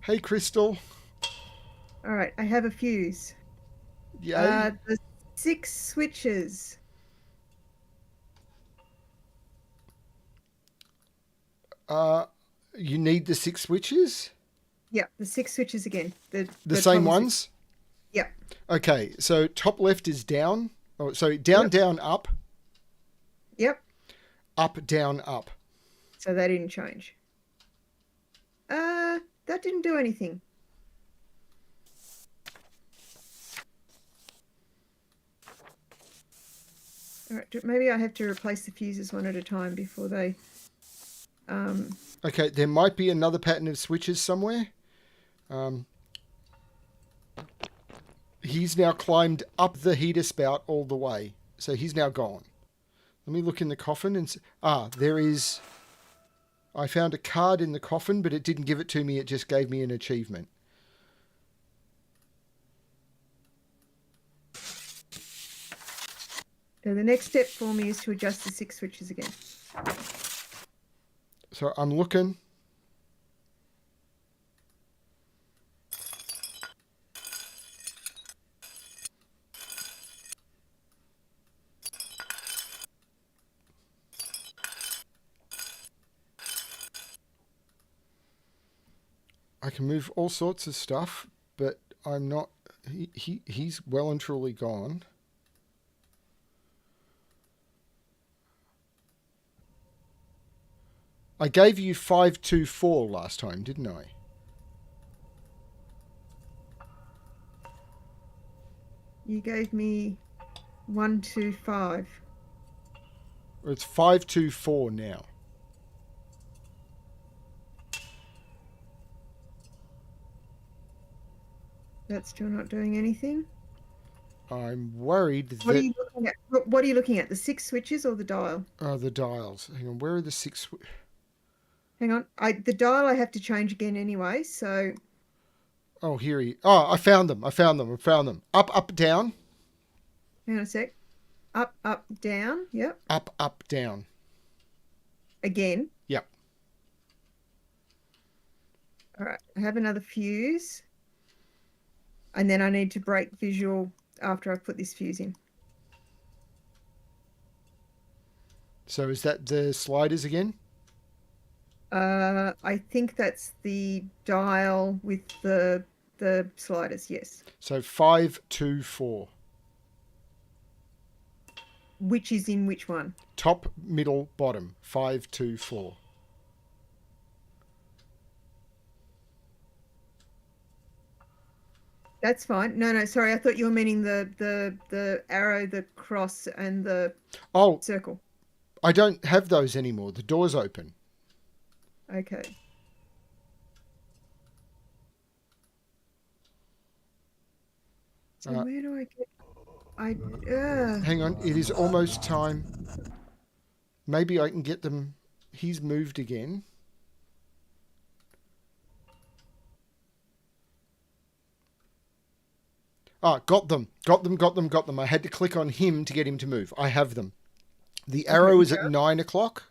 Hey, Crystal. All right, I have a fuse. Yay. The 6 switches. You need the 6 switches? Yep, the 6 switches again. The same ones? Yep. Okay, so top left is down. Oh, so down, Yep. down, up. Yep. Up, down, up. So they didn't change. That didn't do anything. All right, maybe I have to replace the fuses one at a time before they... Okay, there might be another pattern of switches somewhere. He's now climbed up the heater spout all the way. So he's now gone. Let me look in the coffin and... there is... I found a card in the coffin, but it didn't give it to me. It just gave me an achievement. So the next step for me is to adjust the 6 switches again. So I'm looking. I can move all sorts of stuff, but I'm not... He's well and truly gone. I gave you 524 last time, didn't I? You gave me 125. It's 524 now. That's still not doing anything. I'm worried that... What are you looking at? What are you looking at? The 6 switches or the dial? The dials. Hang on, where are the 6... Hang on. The dial I have to change again anyway, so... Oh, here he... Oh, I found them. I found them. Up, up, down. Hang on a sec. Up, up, down. Yep. Up, up, down. Again. Yep. All right. I have another fuse. And then I need to break visual after I've put this fuse in. So is that the sliders again? I think that's the dial with the sliders, yes. So 524. Which is in which one? Top, middle, bottom. 524. That's fine. No, sorry. I thought you were meaning the arrow, the cross, and the circle. I don't have those anymore. The door's open. Okay. So where do I get... Hang on. It is almost time. Maybe I can get them... He's moved again. Got them. I had to click on him to get him to move. I have them. The arrow is at 9 o'clock.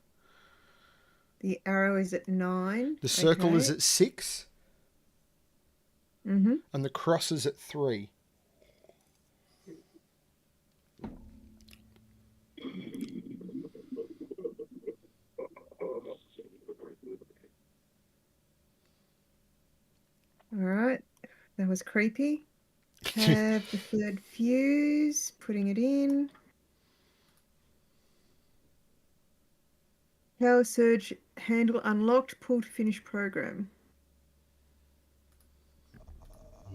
The arrow is at 9. The circle is at 6. Mm-hmm. And the cross is at 3. All right. That was creepy. Have the third fuse, putting it in. Power surge handle unlocked, pull to finish program.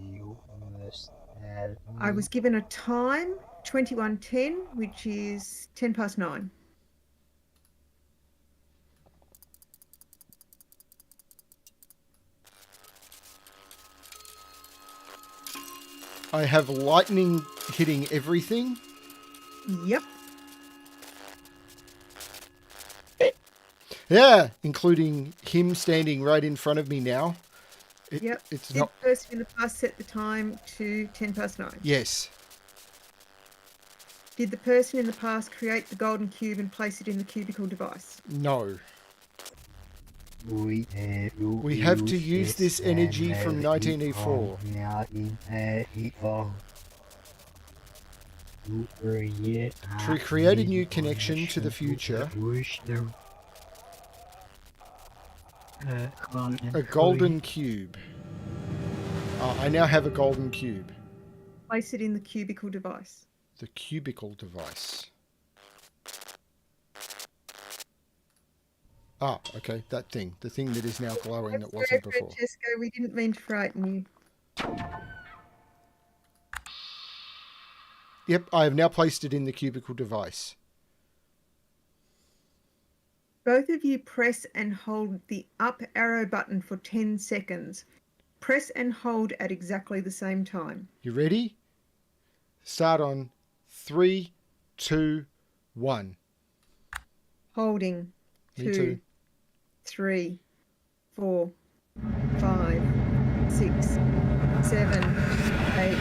You must have... I was given a time, 21:10, which is 10 past 9. I have lightning hitting everything. Yep. Yeah, including him standing right in front of me now. Yep. It's Did not. the person in the past set the time to 9:10? Yes. Did the person in the past create the golden cube and place it in the cubicle device? No. We have to use this energy from 1984. To create a new connection to the future, a golden cube. I now have a golden cube. Place it in the cubicle device. The cubicle device. Ah, okay, that thing. The thing that is now glowing that wasn't before. Francesco, we didn't mean to frighten you. Yep, I have now placed it in the cubicle device. Both of you press and hold the up arrow button for 10 seconds. Press and hold at exactly the same time. You ready? Start on 3, 2, 1. Holding. Me 2, too. 3, 4, 5, 6, 7, 8,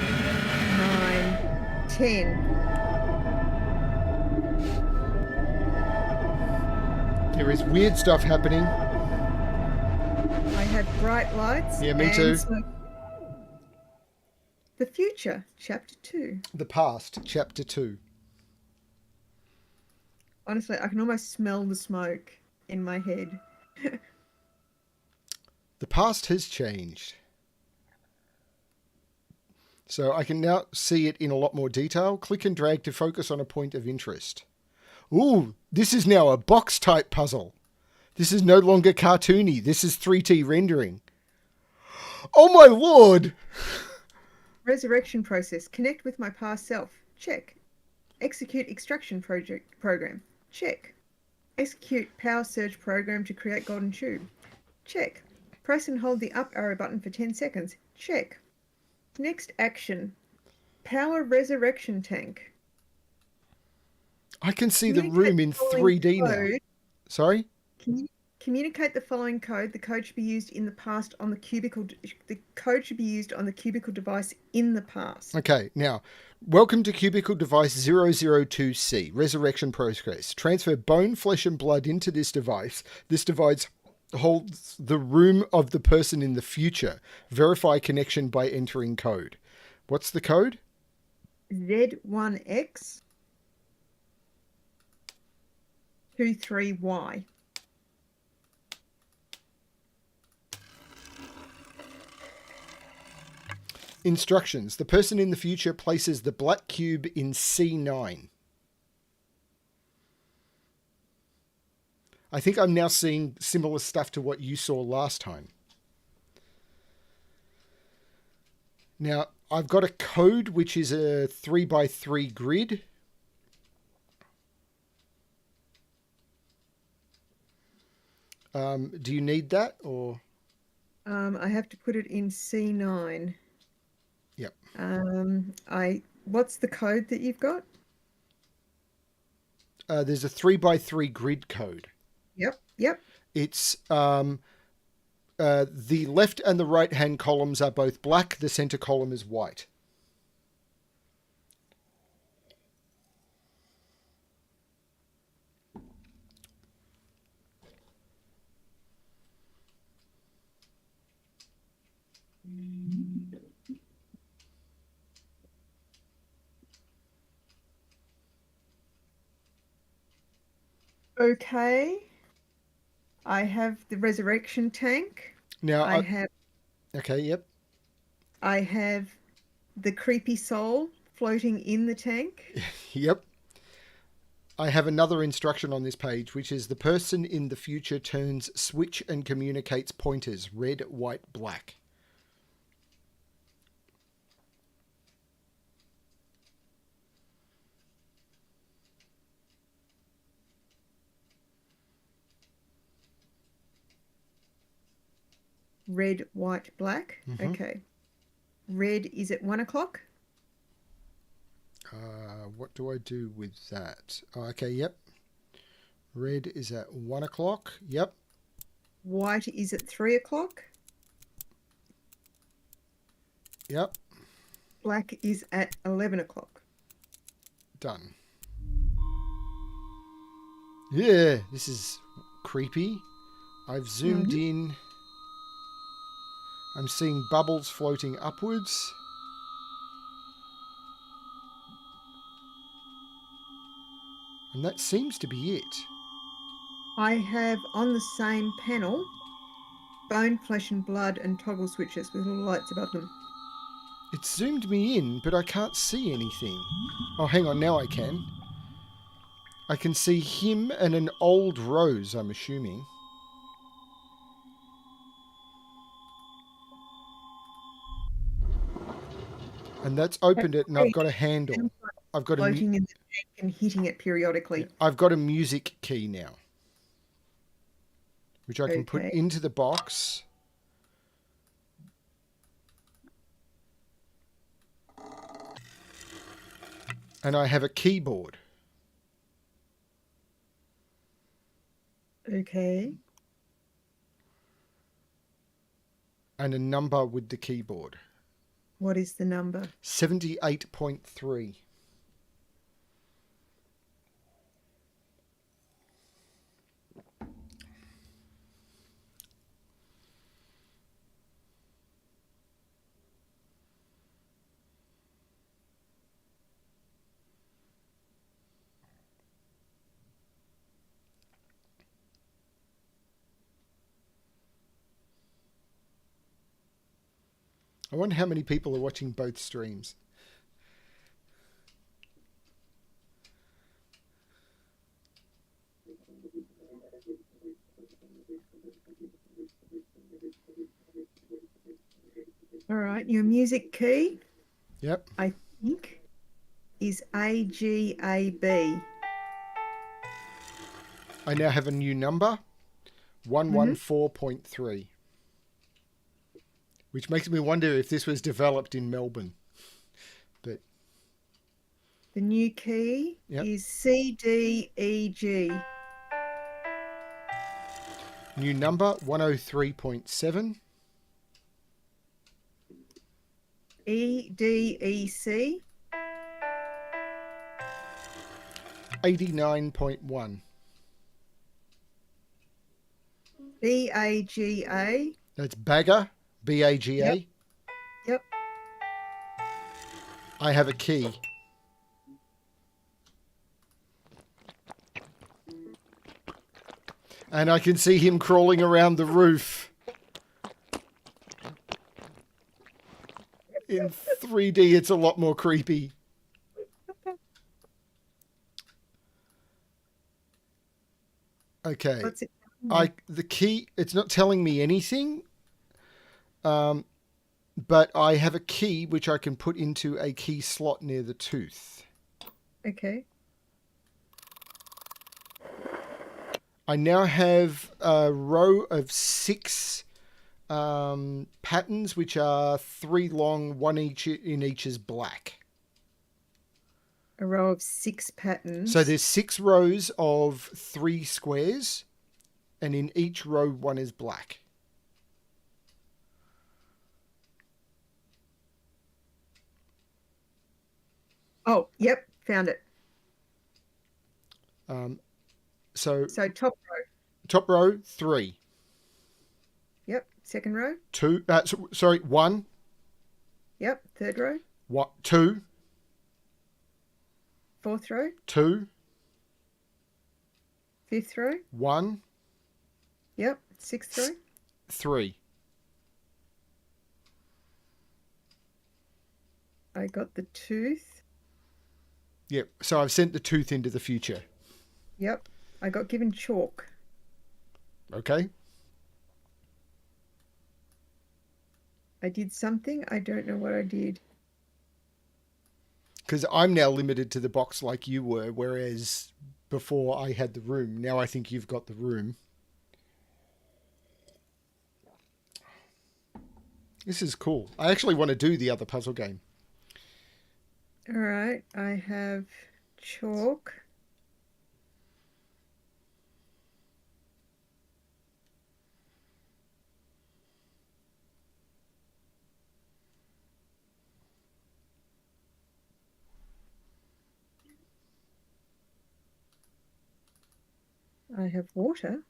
9, 10. There is weird stuff happening. I had bright lights. Yeah, me too. The future, chapter 2. The past, chapter 2. Honestly, I can almost smell the smoke in my head. The past has changed. So I can now see it in a lot more detail. Click and drag to focus on a point of interest. Ooh, this is now a box type puzzle. This is no longer cartoony. This is 3D rendering. Oh my lord! Resurrection process. Connect with my past self. Check. Execute extraction program. Check. Execute power surge program to create golden tube. Check. Press and hold the up arrow button for 10 seconds. Check. Next action. Power resurrection tank. I can see the room in 3D now. Sorry? Communicate the following code. The code should be used in the past on the cubicle. The code should be used on the cubicle device in the past. Okay, now, welcome to cubicle device 002C, resurrection process. Transfer bone, flesh, and blood into this device. This device holds the room of the person in the future. Verify connection by entering code. What's the code? Z1X 23Y. Instructions. The person in the future places the black cube in C9. I think I'm now seeing similar stuff to what you saw last time. Now, I've got a code which is a 3x3 grid. Do you need that or? I have to put it in C9. Yep. What's the code that you've got? There's a 3x3 grid code. Yep. It's the left and the right hand columns are both black. The center column is white. Okay. I have the resurrection tank. Now I have. Okay. Yep. I have the creepy soul floating in the tank. Yep. I have another instruction on this page, which is the person in the future turns switch and communicates pointers, red, white, black. Red, white, black. Mm-hmm. Okay. Red is at 1 o'clock. What do I do with that? Oh, okay, yep. Red is at 1 o'clock. Yep. White is at 3 o'clock. Yep. Black is at 11 o'clock. Done. Yeah, this is creepy. I've zoomed in. I'm seeing bubbles floating upwards. And that seems to be it. I have on the same panel bone, flesh and blood and toggle switches with little lights above them. It zoomed me in, but I can't see anything. Oh, hang on, now I can. I can see him and an old rose, I'm assuming. And that's opened it, and I've got a handle. I've got floating in the tank and hitting it periodically. I've got a music key now, which I can put Okay. into the box. And I have a keyboard. Okay. And a number with the keyboard. What is the number? 78.3. I wonder how many people are watching both streams. All right. Your music key, Yep. I think, is AGAB. I now have a new number, 114.3. Which makes me wonder if this was developed in Melbourne. But The new key is CDEG. New number, 103.7. EDEC. 89.1. BAGA. That's Bagger, B-A-G-A. Yep. I have a key. And I can see him crawling around the roof. In 3D, it's a lot more creepy. Okay. What's it? The key, it's not telling me anything. But I have a key which I can put into a key slot near the tooth. Okay. I now have a row of 6 patterns, which are 3 long, 1 each in each is black. A row of 6 patterns. So there's 6 rows of 3 squares, and in each row 1 is black. Oh, yep, found it. So top row. top row 3. Yep. Second row. 2. Sorry, 1. Yep. Third row. 2. Fourth row. 2. Fifth row. 1. Yep. Sixth row. 3. I got the tooth. Yep. So I've sent the tooth into the future. Yep. I got given chalk. Okay. I did something. I don't know what I did. Because I'm now limited to the box like you were, whereas before I had the room. Now I think you've got the room. This is cool. I actually want to do the other puzzle game. All right, I have chalk. I have water.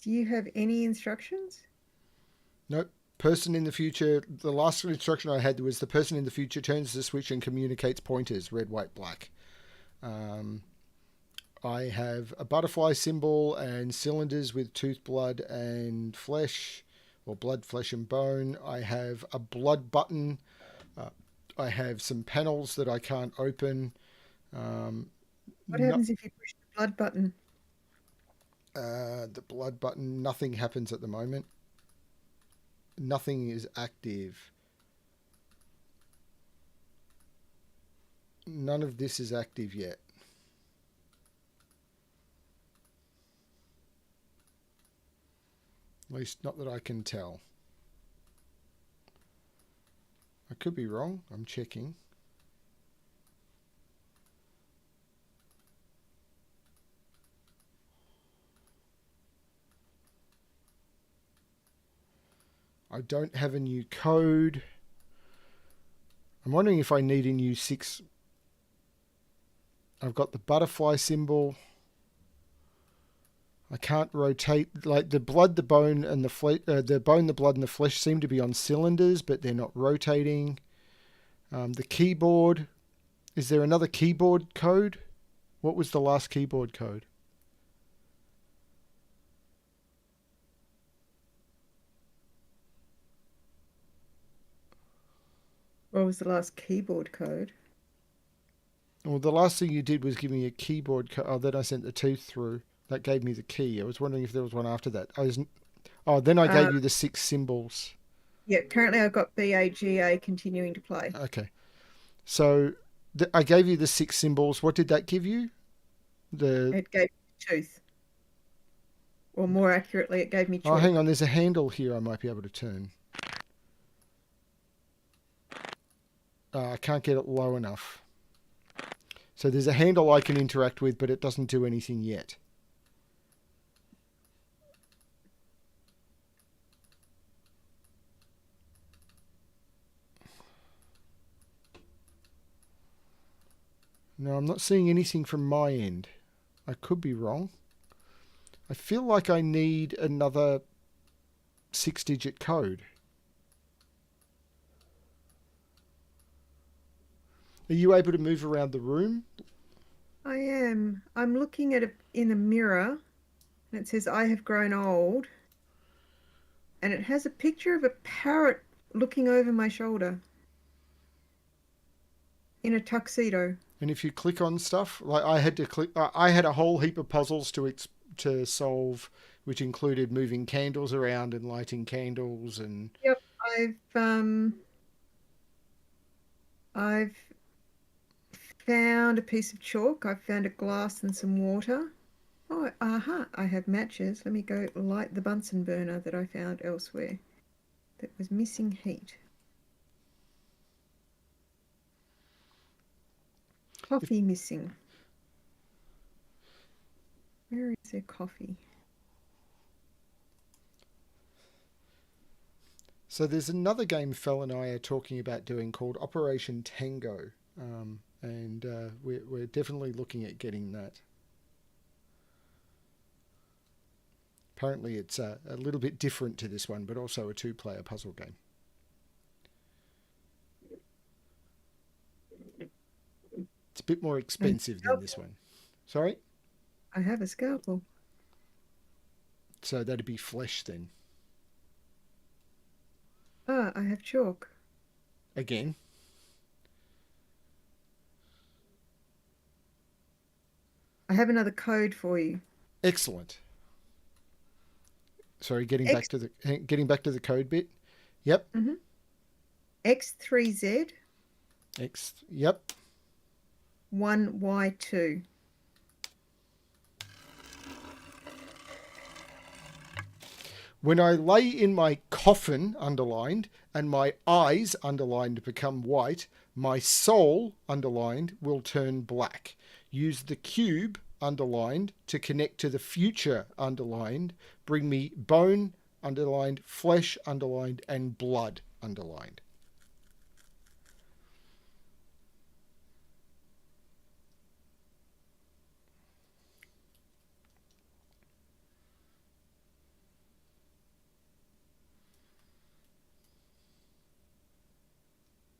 Do you have any instructions? Nope. Person in the future. The last instruction I had was the person in the future turns the switch and communicates pointers red, white, black. I have a butterfly symbol and cylinders with tooth, blood, and flesh, or blood, flesh, and bone. I have a blood button. I have some panels that I can't open. What No, happens if you push the blood button? the blood button. Nothing happens at the moment. Nothing is active. None of this is active yet. At least not that I can tell. I could be wrong. I'm checking. I don't have a new code. I'm wondering if I need a new 6. I've got the butterfly symbol. I can't rotate. Like the blood, the bone, and the flesh. The bone, the blood, and the flesh seem to be on cylinders, but they're not rotating. The keyboard. Is there another keyboard code? What was the last keyboard code? What was the last keyboard code? Well, the last thing you did was give me a keyboard code. Oh, then I sent the tooth through. That gave me the key. I was wondering if there was one after that. Then I Uh, gave you the 6 symbols. yeah, currently I've got BAGA continuing to play. Okay. So I gave you the 6 symbols. What did that give you? It gave me tooth. Or more accurately, it gave me Oh, chalk. hang on. There's a handle here I might be able to turn. I can't get it low enough. So there's a handle I can interact with, but it doesn't do anything yet. No, I'm not seeing anything from my end. I could be wrong. I feel like I need another 6-digit code. Are you able to move around the room? I am. I'm looking at it in a mirror, and it says, I have grown old. And it has a picture of a parrot looking over my shoulder in a tuxedo. And if you click on stuff, like I had to click, I had a whole heap of puzzles to solve, which included moving candles around and lighting candles and. Yep, I've found a piece of chalk. I've found a glass and some water. Oh, aha, I have matches. Let me go light the Bunsen burner that I found elsewhere that was missing heat. Coffee missing. Where is there coffee? So there's another game Felinae are talking about doing called Operation Tango, and we're definitely looking at getting that. Apparently it's a little bit different to this one, but also a 2-player puzzle game. It's a bit more expensive than this one. Sorry? I have a scalpel. So that'd be flesh then. Ah, I have chalk. Again. I have another code for you. Excellent. Sorry, getting back to the code bit. Yep. Mm-hmm. X3Z. Yep. 1Y2. When I lay in my coffin, underlined, and my eyes, underlined, become white, my soul, underlined, will turn black. Use the cube, underlined, to connect to the future, underlined. Bring me bone, underlined, flesh, underlined, and blood, underlined.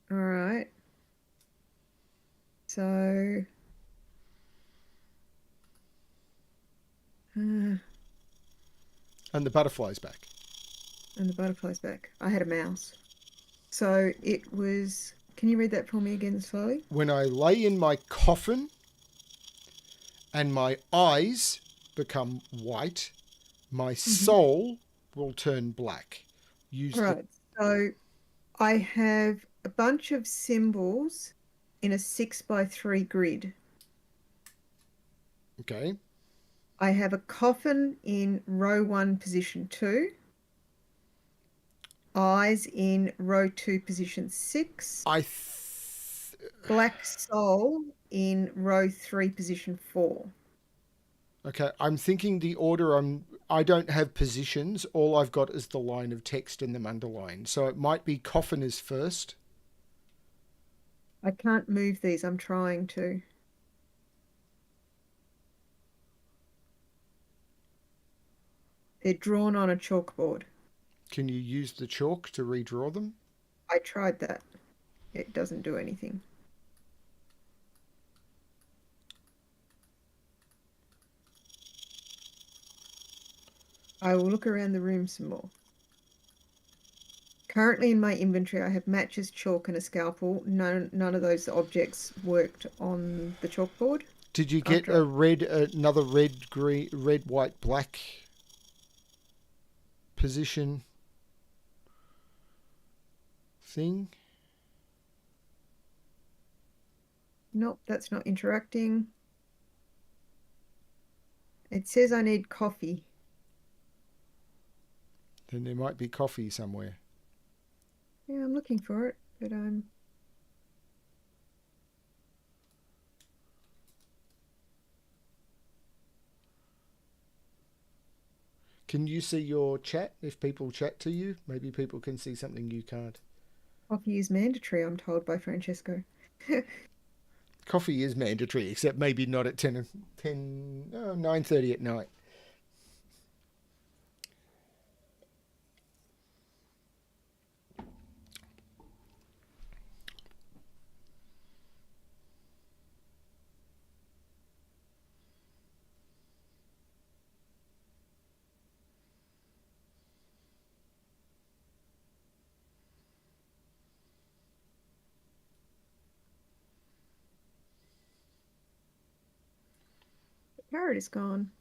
All right. So, and And the butterfly's back. the butterfly's back. I had a mouse. So it was. Can you read that for me again slowly? When I lay in my coffin and my eyes become white, my soul will turn black. Use All the right. So I have a bunch of symbols in a 6x3 grid. okay. I have a coffin in row 1, position 2. Eyes in row 2, position 6. Black soul in row 3, position 4. Okay, I'm thinking the order I don't have positions. All I've got is the line of text and them underlined. So it might be coffin is first. I can't move these. I'm trying to. They're drawn on a chalkboard. Can you use the chalk to redraw them? I tried that. It doesn't do anything. I will look around the room some more. Currently in my inventory, I have matches, chalk, and a scalpel. None of those objects worked on the chalkboard. Did you get another red, green, red, white, black position thing? Nope, that's not interacting. It says I need coffee. Then there might be coffee somewhere. Yeah, I'm looking for it, but I'm... Can you see your chat if people chat to you? Maybe people can see something you can't. Coffee is mandatory, I'm told by Francesco. Coffee is mandatory, except maybe not at 9:30 at night. The carrot is gone.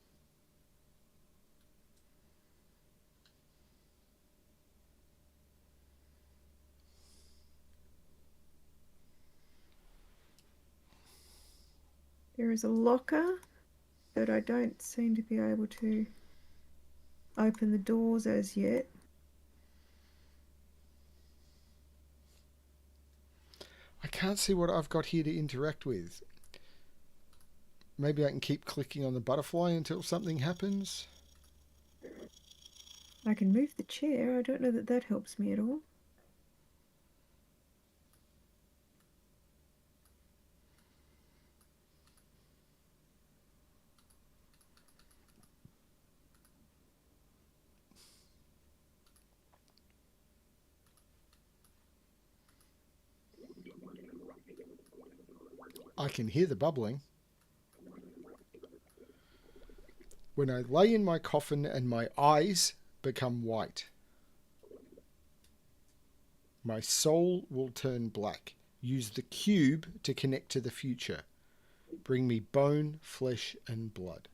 There is a locker, but I don't seem to be able to open the doors as yet. I can't see what I've got here to interact with. Maybe I can keep clicking on the butterfly until something happens. I can move the chair. I don't know that that helps me at all. I can hear the bubbling. When I lay in my coffin and my eyes become white, my soul will turn black. Use the cube to connect to the future. Bring me bone, flesh, and blood.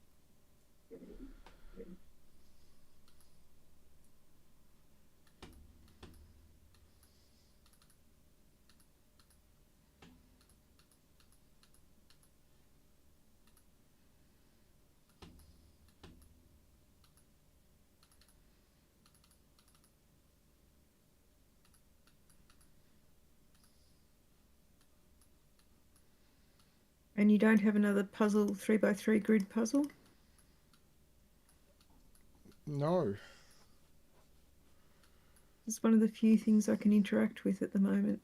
And you don't have another puzzle, 3x3 grid puzzle? No. It's one of the few things I can interact with at the moment.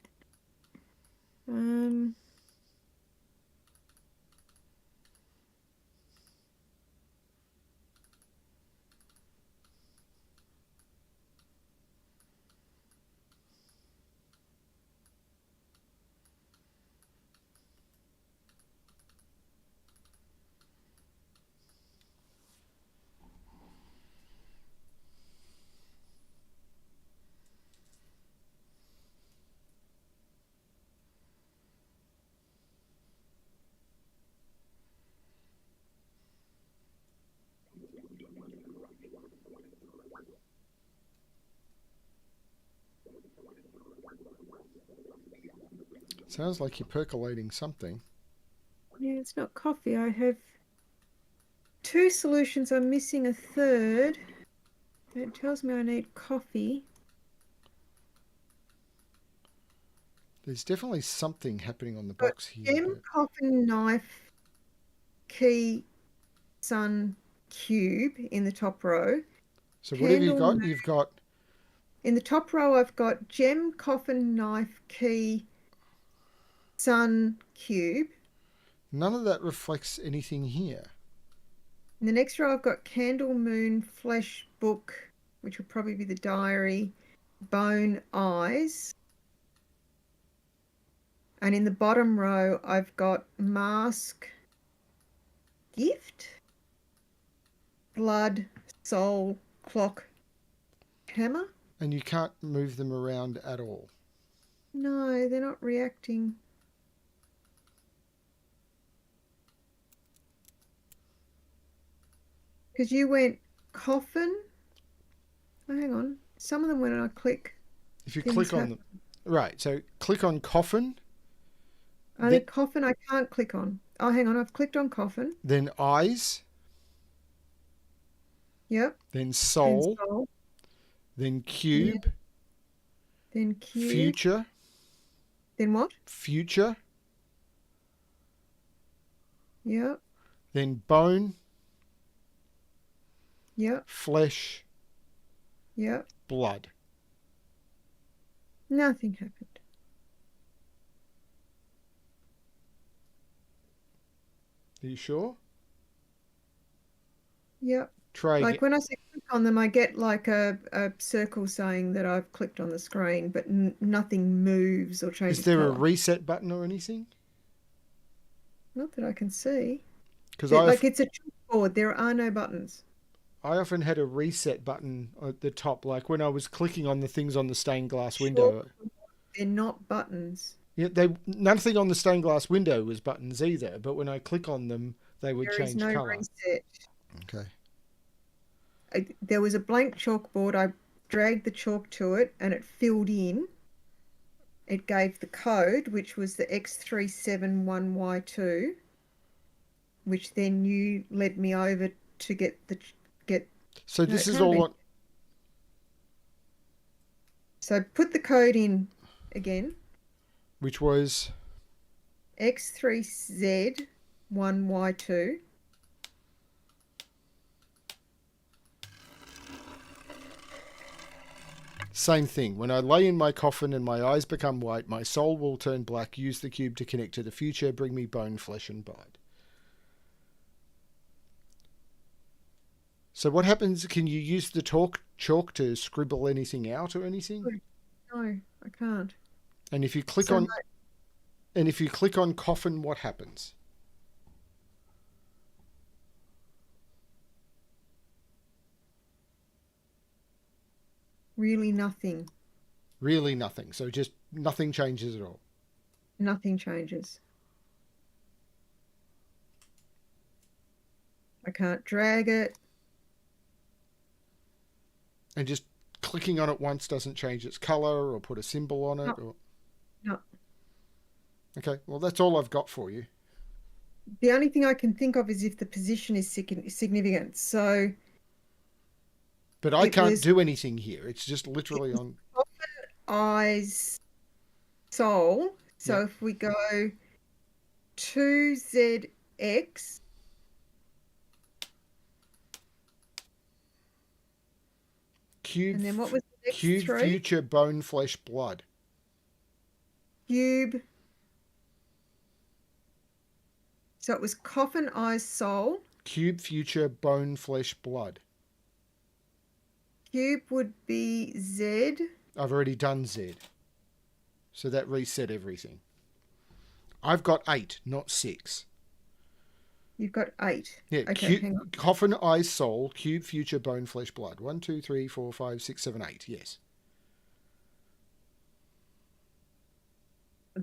Sounds like you're percolating something. Yeah, it's not coffee. I have 2 solutions. I'm missing a third. It tells me I need coffee. There's definitely something happening on the Got box here. gem, coffin, knife, key, sun, cube in the top row. So what have you Candle, got? You've got... in the top row, I've got gem, coffin, knife, key, sun, cube. None of that reflects anything here. In the next row, I've got candle, moon, flesh, book, which would probably be the diary, bone, eyes. And in the bottom row, I've got mask, gift, blood, soul, clock, hammer. And you can't move them around at all. No, they're not reacting. Because you went coffin. Oh, hang on. Some of them when I click. If you things click on happen. them... Right, so click on coffin, Only Then- coffin I can't click on. Oh, hang on. I've clicked on coffin. then eyes, Yep. then Then soul, soul. then cube, Then cube. future, Then what? future, Yep. then bone, Yep. flesh, Yep. blood. Nothing happened. Are you sure? Yep. Try Like again. when I say click on them, I get like a circle saying that I've clicked on the screen, but nothing moves or changes Is there a colour. reset button or anything? Not that I can see. Because Like it's a chalkboard. There are no buttons. I often had a reset button at the top, like when I was clicking on the things on the stained glass Sure. window. They're not buttons. Yeah, nothing on the stained glass window was buttons either, but when I click on them, they would There is change no colour. reset. Okay. There was a blank chalkboard. I dragged the chalk to it and it filled in. It gave the code, which was the X371Y2, which then you led me over to get. So No, this it is can't all be. what... So put the code in again. Which was... X3Z1Y2. Same thing. When I lay in my coffin and my eyes become white, my soul will turn black. Use the cube to connect to the future. Bring me bone, flesh, and blood. So what happens? Can you use the chalk to scribble anything out or anything? No, I can't. And if you click So on... And if you click on coffin, what happens? really nothing. Really nothing. So just nothing changes at all. Nothing changes. I can't drag it. And just clicking on it once doesn't change its color or put a symbol on it? No. Or... No. Okay, well, that's all I've got for you. The only thing I can think of is if the position is significant. So But I it can't was do anything here. It's just literally on... eyes, soul. So Yeah. if we go 2ZX. Cube, And then what was the next cube, three? future, bone, flesh, blood. Cube. So it was coffin, eyes, soul. Cube, future, bone, flesh, blood. Cube would be Z. I've already done Z. So that reset everything. I've got 8, not 6. You've got 8. Yeah, Okay, hang on. coffin, eyes, soul, cube, future, bone, flesh, blood. 1, 2, 3, 4, 5, 6, 7, 8. Yes.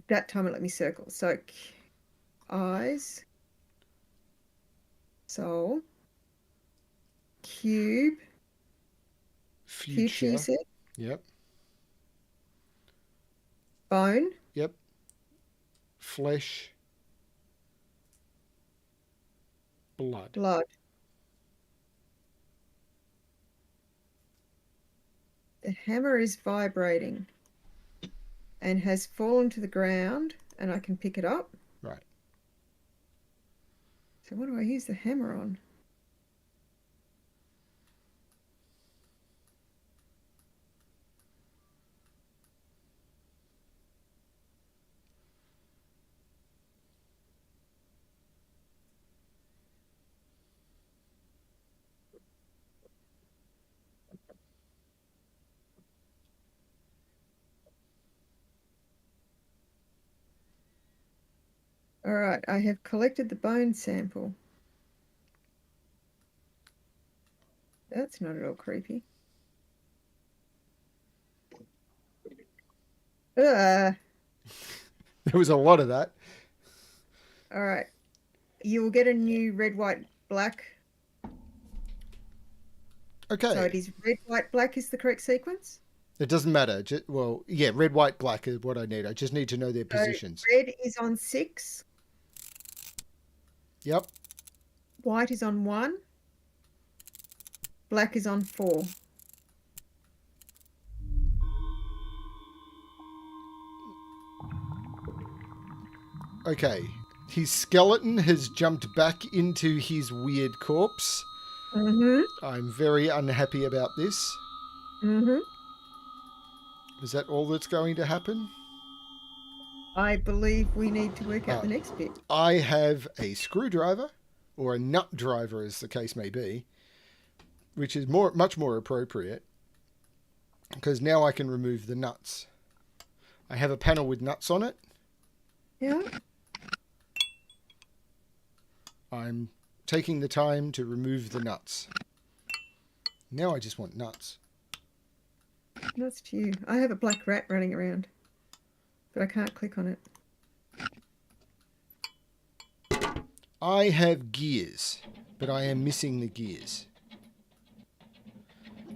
That time it let me circle. So eyes, soul, cube, future, you said? Yep. Bone. Yep. Flesh. Blood. Blood. The hammer is vibrating and has fallen to the ground, and I can pick it up. Right. So what do I use the hammer on? All right, I have collected the bone sample. That's not at all creepy. There was a lot of that. All right. You will get a new red, white, black. Okay. So it is red, white, black is the correct sequence? It doesn't matter. Well, yeah, red, white, black is what I need. I just need to know their positions. Red is on 6. Yep. White is on 1. Black is on 4. Okay. His skeleton has jumped back into his weird corpse. Mm-hmm. I'm very unhappy about this. Mm-hmm. Is that all that's going to happen? I believe we need to work out the next bit. I have a screwdriver, or a nut driver as the case may be, which is much more appropriate, because now I can remove the nuts. I have a panel with nuts on it. Yeah. I'm taking the time to remove the nuts. Now I just want nuts. That's to you. I have a black rat running around, but I can't click on it. I have gears, but I am missing the gears.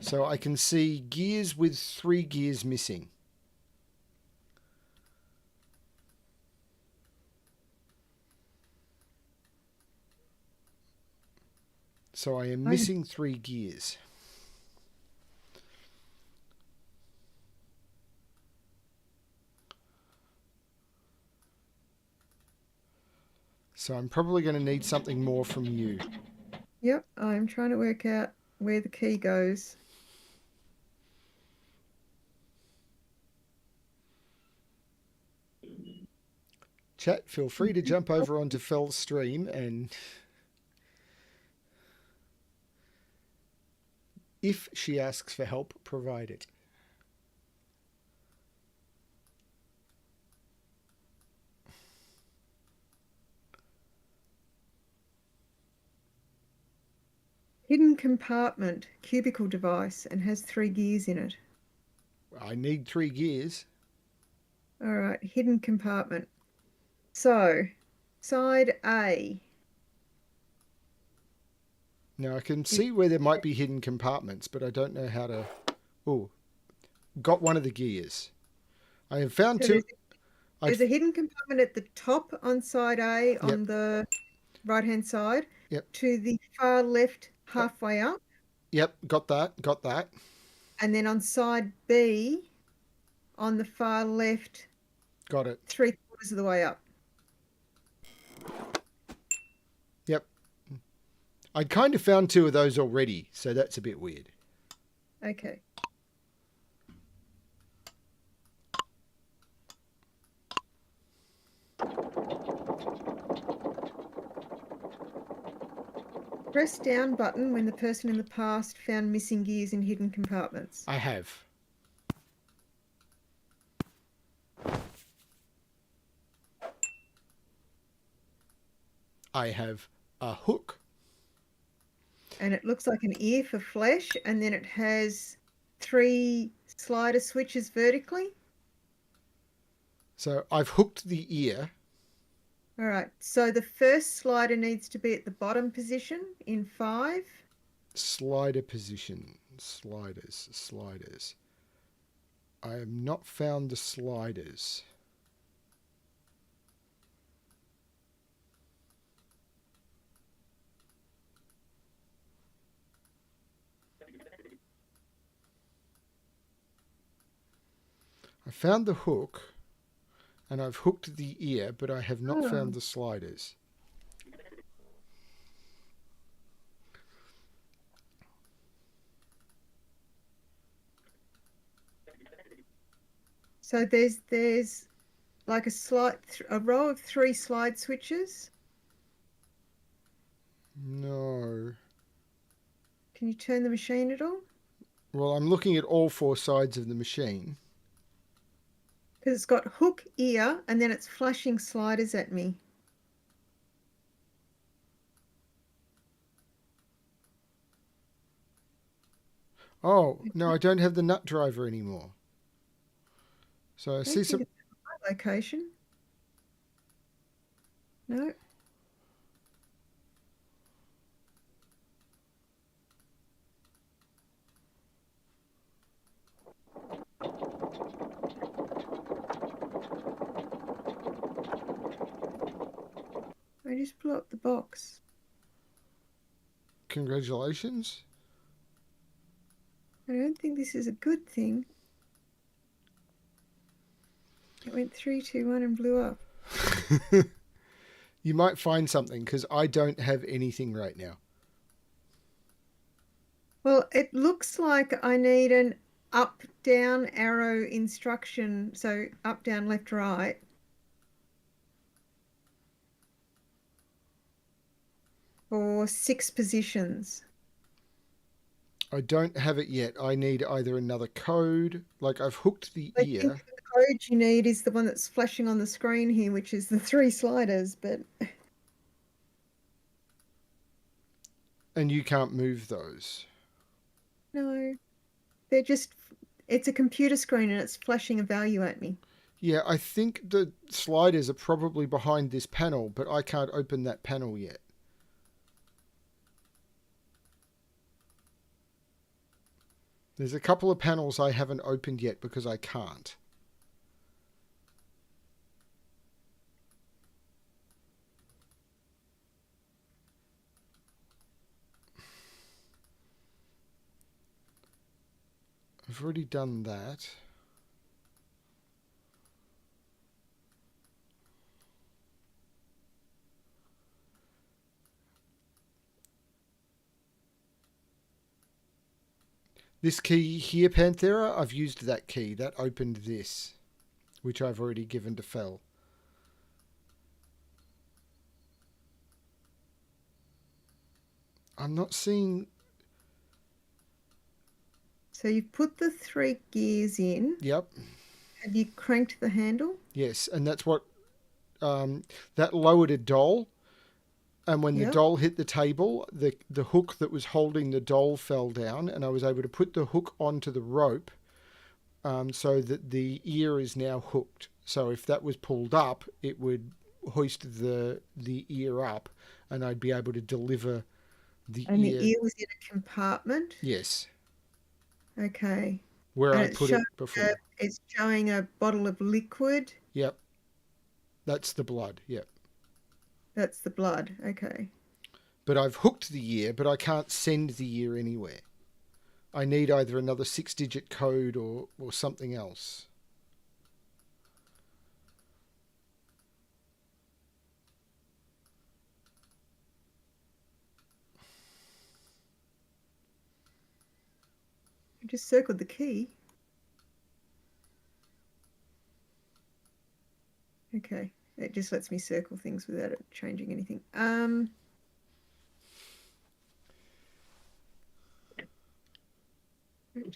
So I can see gears with 3 gears missing. So I am missing 3 gears. So I'm probably going to need something more from you. Yep, I'm trying to work out where the key goes. Chat, feel free to jump over onto Fel's stream, and if she asks for help, provide it. Hidden compartment, cubicle device, and has 3 gears in it. I need 3 gears. All right, hidden compartment. So, side A. Now I can see where there might be hidden compartments, but I don't know how to... Oh, got one of the gears. I have found So 2... There's a hidden compartment at the top on side A on Yep. the right-hand side. Yep. To the far left, halfway up. Yep, got that. And then on side B, on the far left, Got it. 3/4 of the way up. I kind of found 2 of those already, so that's a bit weird. Okay. Press down button when the person in the past found missing gears in hidden compartments. I have. I have a hook. And it looks like an ear for flesh, and then it has 3 slider switches vertically. So I've hooked the ear. All right, so the first slider needs to be at the bottom position in 5. Slider position. Sliders. I have not found the sliders. I found the hook, and I've hooked the ear, but I have not found the sliders. So there's like a row of 3 slide switches. No. Can you turn the machine at all? Well, I'm looking at all 4 sides of the machine. Because it's got hook, ear, and then it's flashing sliders at me. Oh, no, I don't have the nut driver anymore. So I I see don't some... think it's the right location. No. I just blew up the box. Congratulations. I don't think this is a good thing. It went 3, 2, 1 and blew up. You might find something, because I don't have anything right now. Well, it looks like I need an up-down arrow instruction. So up, down, left, right. For 6 positions. I don't have it yet. I need either another code, like I've hooked the I ear. think the code you need is the one that's flashing on the screen here, which is the 3 sliders, but And you can't move those. no, they're just, it's a computer screen and it's flashing a value at me. Yeah, I think the sliders are probably behind this panel, but I can't open that panel yet. There's a couple of panels I haven't opened yet because I can't. I've already done that. This key here, Panthera, I've used that key. That opened this, which I've already given to Fel. I'm not seeing... So you've put the 3 gears in. Yep. Have you cranked the handle? Yes, and that's what... that lowered a doll. And when the doll hit the table, the hook that was holding the doll fell down, and I was able to put the hook onto the rope so that the ear is now hooked. So if that was pulled up, it would hoist the ear up, and I'd be able to deliver the ear. And the ear was in a compartment? Yes. Okay. Where And I put it before. It's showing a bottle of liquid. Yep. That's the blood, yep. That's the blood, okay. But I've hooked the ear, but I can't send the ear anywhere. I need either another 6-digit code or something else. I just circled the key. Okay, it just lets me circle things without it changing anything. Back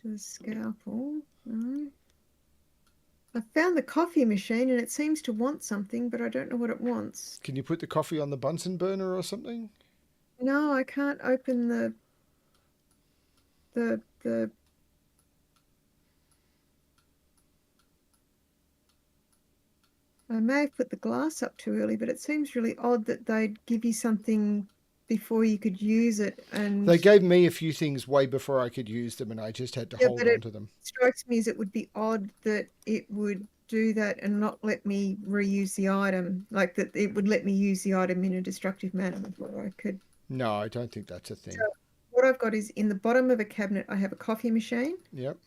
to the scalpel. No. I found the coffee machine and it seems to want something, but I don't know what it wants. Can you put the coffee on the Bunsen burner or something? No, I can't open the I may have put the glass up too early, but it seems really odd that they'd give you something before you could use it. And They gave me a few things way before I could use them, and I just had to hold on to them. It strikes me as it would be odd that it would do that and not let me reuse the item, like that it would let me use the item in a destructive manner before I could. No, I don't think that's a thing. So what I've got is in the bottom of a cabinet, I have a coffee machine. Yep.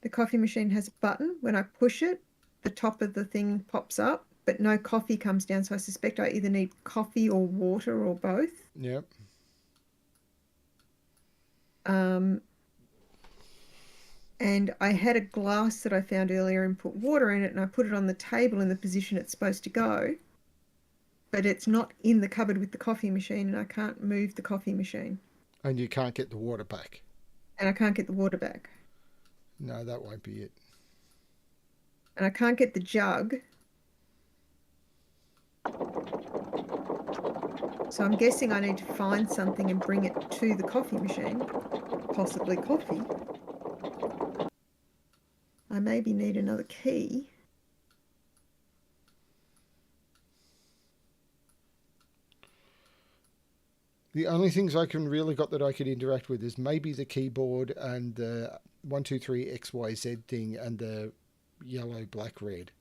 The coffee machine has a button. When I push it, the top of the thing pops up, but no coffee comes down. So I suspect I either need coffee or water or both. Yep. And I had a glass that I found earlier and put water in it, and I put it on the table in the position it's supposed to go. But it's not in the cupboard with the coffee machine, and I can't move the coffee machine. And you can't get the water back. And I can't get the water back. No, that won't be it. And I can't get the jug. So I'm guessing I need to find something and bring it to the coffee machine. Possibly coffee. I maybe need another key. The only things I can really got that I could interact with is maybe the keyboard and the 123 XYZ thing and the yellow, black, red.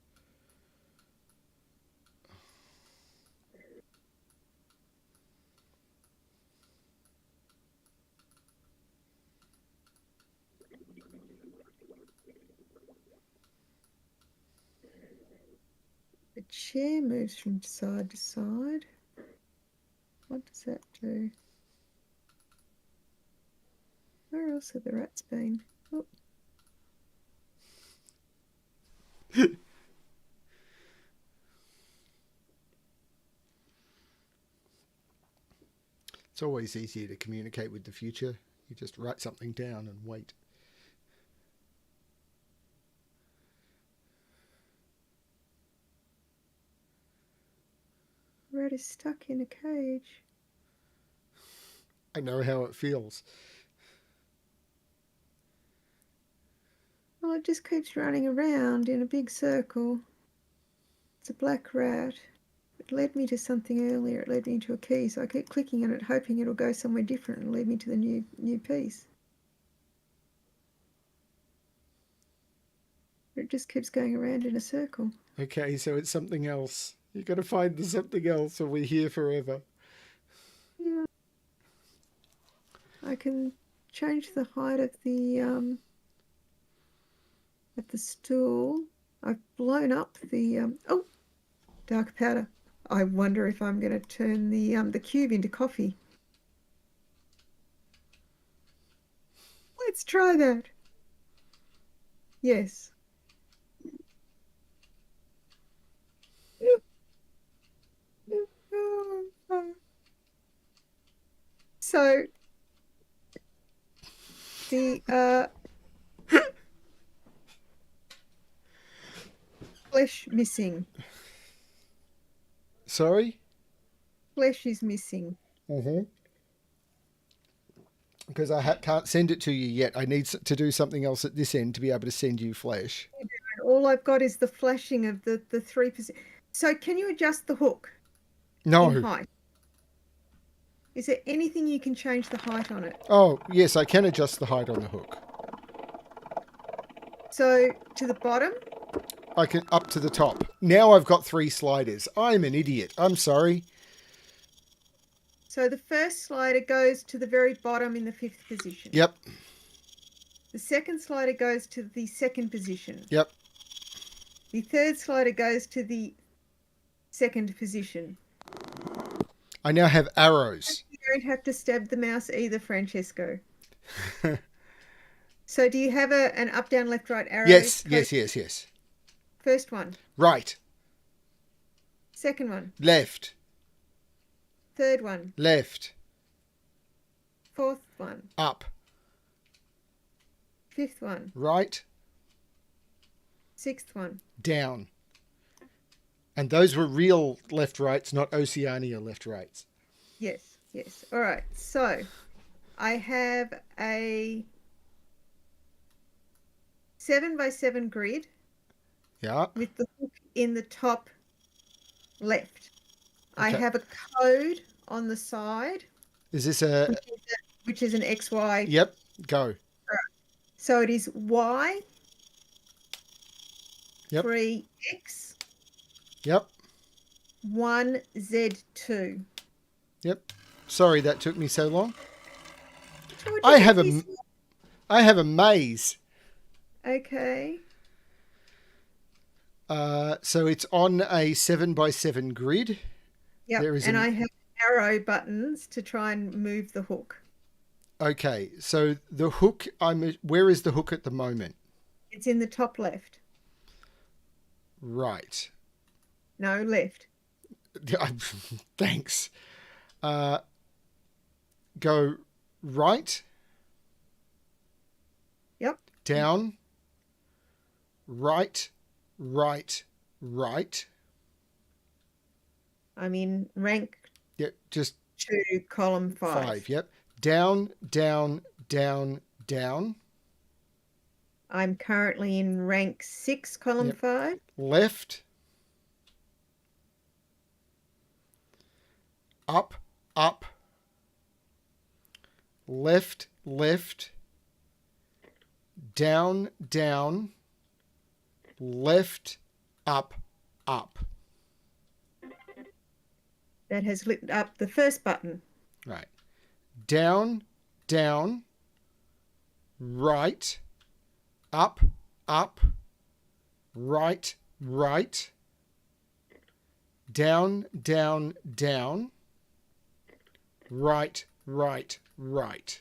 The chair moves from side to side. What does that do? Where else have the rats been? Oh. It's always easier to communicate with the future. You just write something down and wait. Rat is stuck in a cage. I know how it feels. Oh, it just keeps running around in a big circle. It's a black rat. It led me to something earlier. It led me to a key, so I keep clicking on it, hoping it'll go somewhere different and lead me to the new piece. But it just keeps going around in a circle. Okay, so it's something else. You've got to find the something else or we're here forever. Yeah. I can change the height of the stool. I've blown up the oh, dark powder. I wonder if I'm going to turn the cube into coffee. Let's try that. Yes. So the flesh missing. Sorry? Flesh is missing. Mm-hmm. Because I can't send it to you yet. I need to do something else at this end to be able to send you flesh. All I've got is the flashing of the 3%. So can you adjust the hook? No. In height? Is there anything you can change the height on it? Oh, yes, I can adjust the height on the hook. So to the bottom? I can up to the top. Now I've got 3 sliders. I'm an idiot. I'm sorry. So the first slider goes to the very bottom in the 5th position. Yep. The second slider goes to the 2nd position. Yep. The third slider goes to the 2nd position. I now have arrows. You don't have to stab the mouse either, Francesco. So do you have an up, down, left, right arrow? Yes, code? yes. First one. Right, Second one. left, Third one. left, Fourth one. up, Fifth one. right, Sixth one. down. And those were real left rights, not Oceania left rights. Yes, yes. All right. So I have a 7x7 grid Yeah. with the hook in the top left. I Okay. have a code on the side, Is this a... which is an XY. Yep, go. So it is Y, Yep. 3X, Yep, 1Z2. yep. Sorry that took me so long. So what I do you have think I have a maze. Okay. So it's on a 7x7 grid. Yep. There is And I have arrow buttons to try and move the hook. Okay, so the hook, where is the hook at the moment? It's in the top left. Right. No, left. Thanks. Go right, Yep. down, right, right, right. I'm in rank Yep, just 2, column 5. 5. Yep. Down, down, down, down. I'm currently in rank 6, column Yep. 5. Left, up, up, left, left, down, down, left, up, up. That has lit up the first button. Right. Down, down, right, up, up, right, right, down, down, down, right, right, right.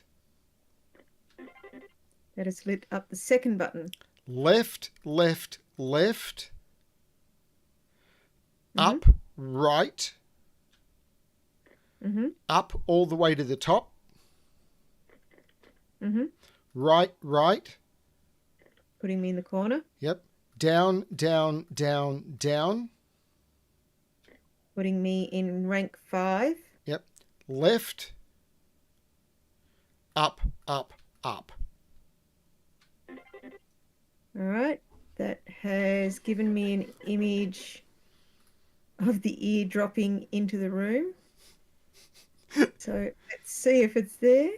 That has lit up the second button. Left, left, left, up, right, up all the way to the top, right, right, Putting me in the corner. yep, down, down, down, down, Putting me in rank 5. yep, left, up, up, up. All right. That has given me an image of the ear dropping into the room. So let's see if it's there.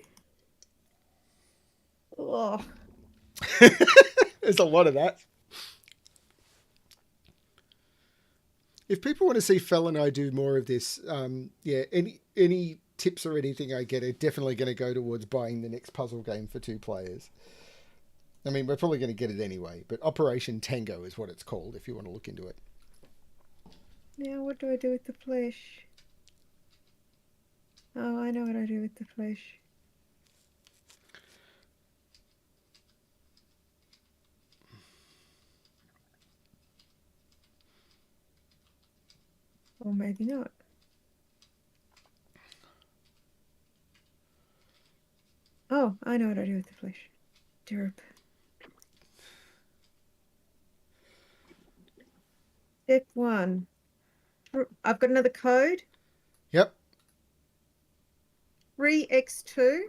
Oh, There's a lot of that. If people want to see Fel and I do more of this, yeah, any tips or anything I get are definitely going to go towards buying the next puzzle game for 2 players. I mean, we're probably going to get it anyway, but Operation Tango is what it's called if you want to look into it. now what do I do with the flesh? Oh, I know what I do with the flesh. Or maybe not. Oh, I know what I do with the flesh. Derp. Step 1. I've got another code. Yep. 3x2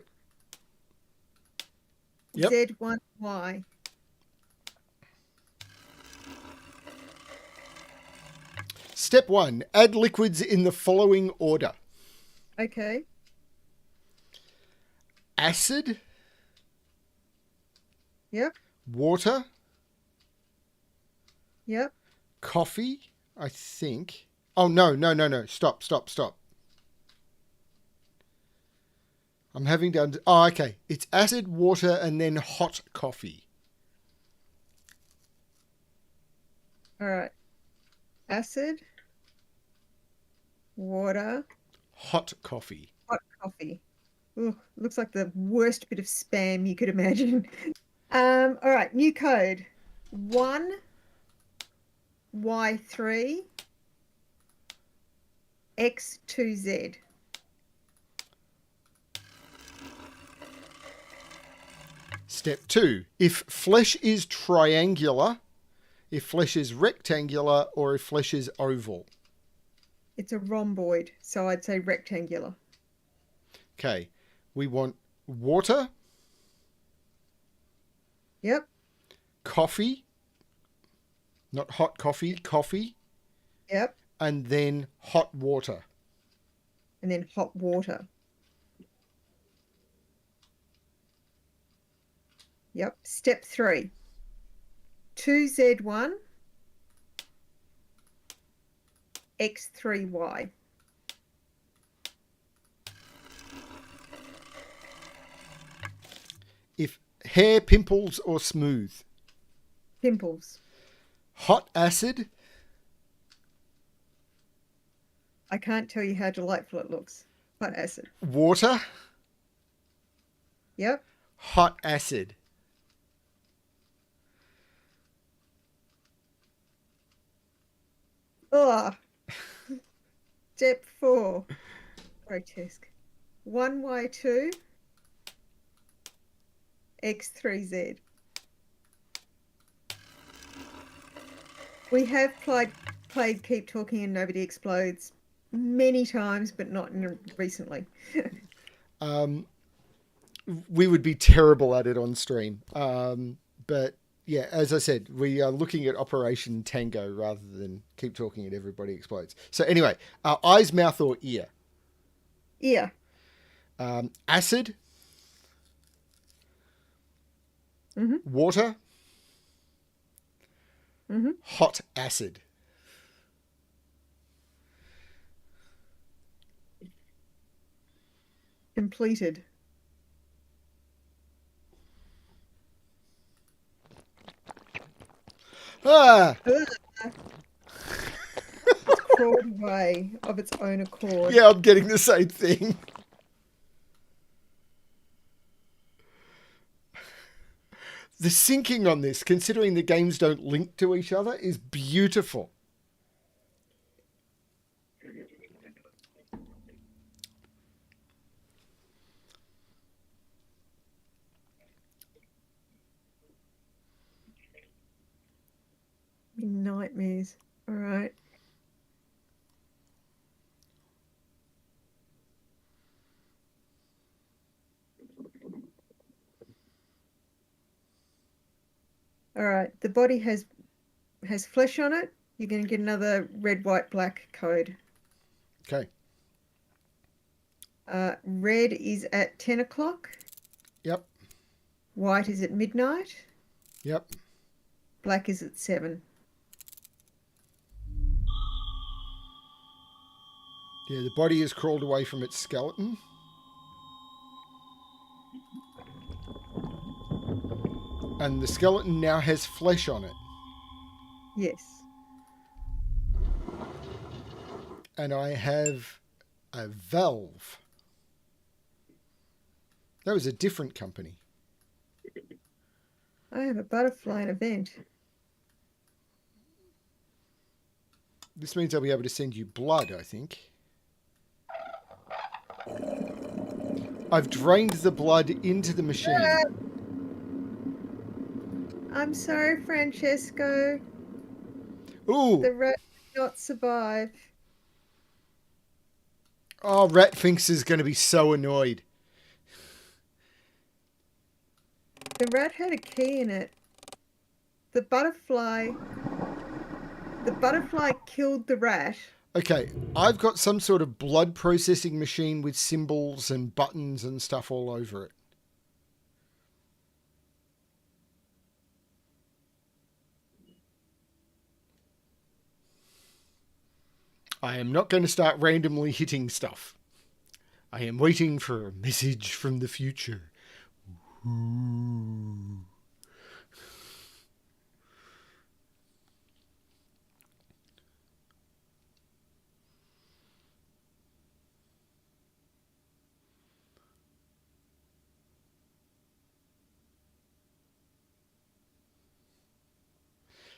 Yep. Z1Y. Step 1, add liquids in the following order. Okay. Acid, Yep. water, Yep. coffee, I think. Oh, no. Stop. I'm having to... Oh, okay. It's acid, water, and then hot coffee. All right. Acid, water, Hot coffee. hot coffee. Ugh, looks like the worst bit of spam you could imagine. All right, new code. 1Y3 X2Z. Step 2. If flesh is triangular, if flesh is rectangular, or if flesh is oval. It's a rhomboid, so I'd say rectangular. Okay. We want water, Yep, coffee, not hot coffee, coffee, yep. and then hot water. And then hot water. Yep. Step 3. 2Z1 X3Y. If hair, pimples, or smooth. Pimples. Hot acid, I can't tell you how delightful it looks. Hot acid. water, Yep. hot acid. Ugh. Step 4. Grotesque. 1Y2 X3Z. We have played Keep Talking and Nobody Explodes many times, but not recently. We would be terrible at it on stream. But yeah, as I said, we are looking at Operation Tango rather than Keep Talking and Everybody Explodes. So anyway, eyes, mouth, or ear. Ear. Acid, Mm-hmm. water, Mm-hmm. hot acid. Completed. Ah, It's crawled away of its own accord. yeah, I'm getting the same thing. The syncing on this, considering the games don't link to each other, is beautiful. Nightmares. All right. All right. The body has flesh on it. You're going to get another red, white, black code. Okay. Red is at 10 o'clock. Yep. White is at midnight. Yep. Black is at 7. Yeah, the body has crawled away from its skeleton. And the skeleton now has flesh on it. Yes. And I have a valve. That was a different company. I have a butterfly and a vent. This means I'll be able to send you blood, I think. I've drained the blood into the machine. I'm sorry, Francesco. Ooh! The rat did not survive. Oh, Ratfinks is going to be so annoyed. The rat had a key in it. The butterfly killed the rat. Okay, I've got some sort of blood processing machine with symbols and buttons and stuff all over it. I am not going to start randomly hitting stuff. I am waiting for a message from the future. Ooh.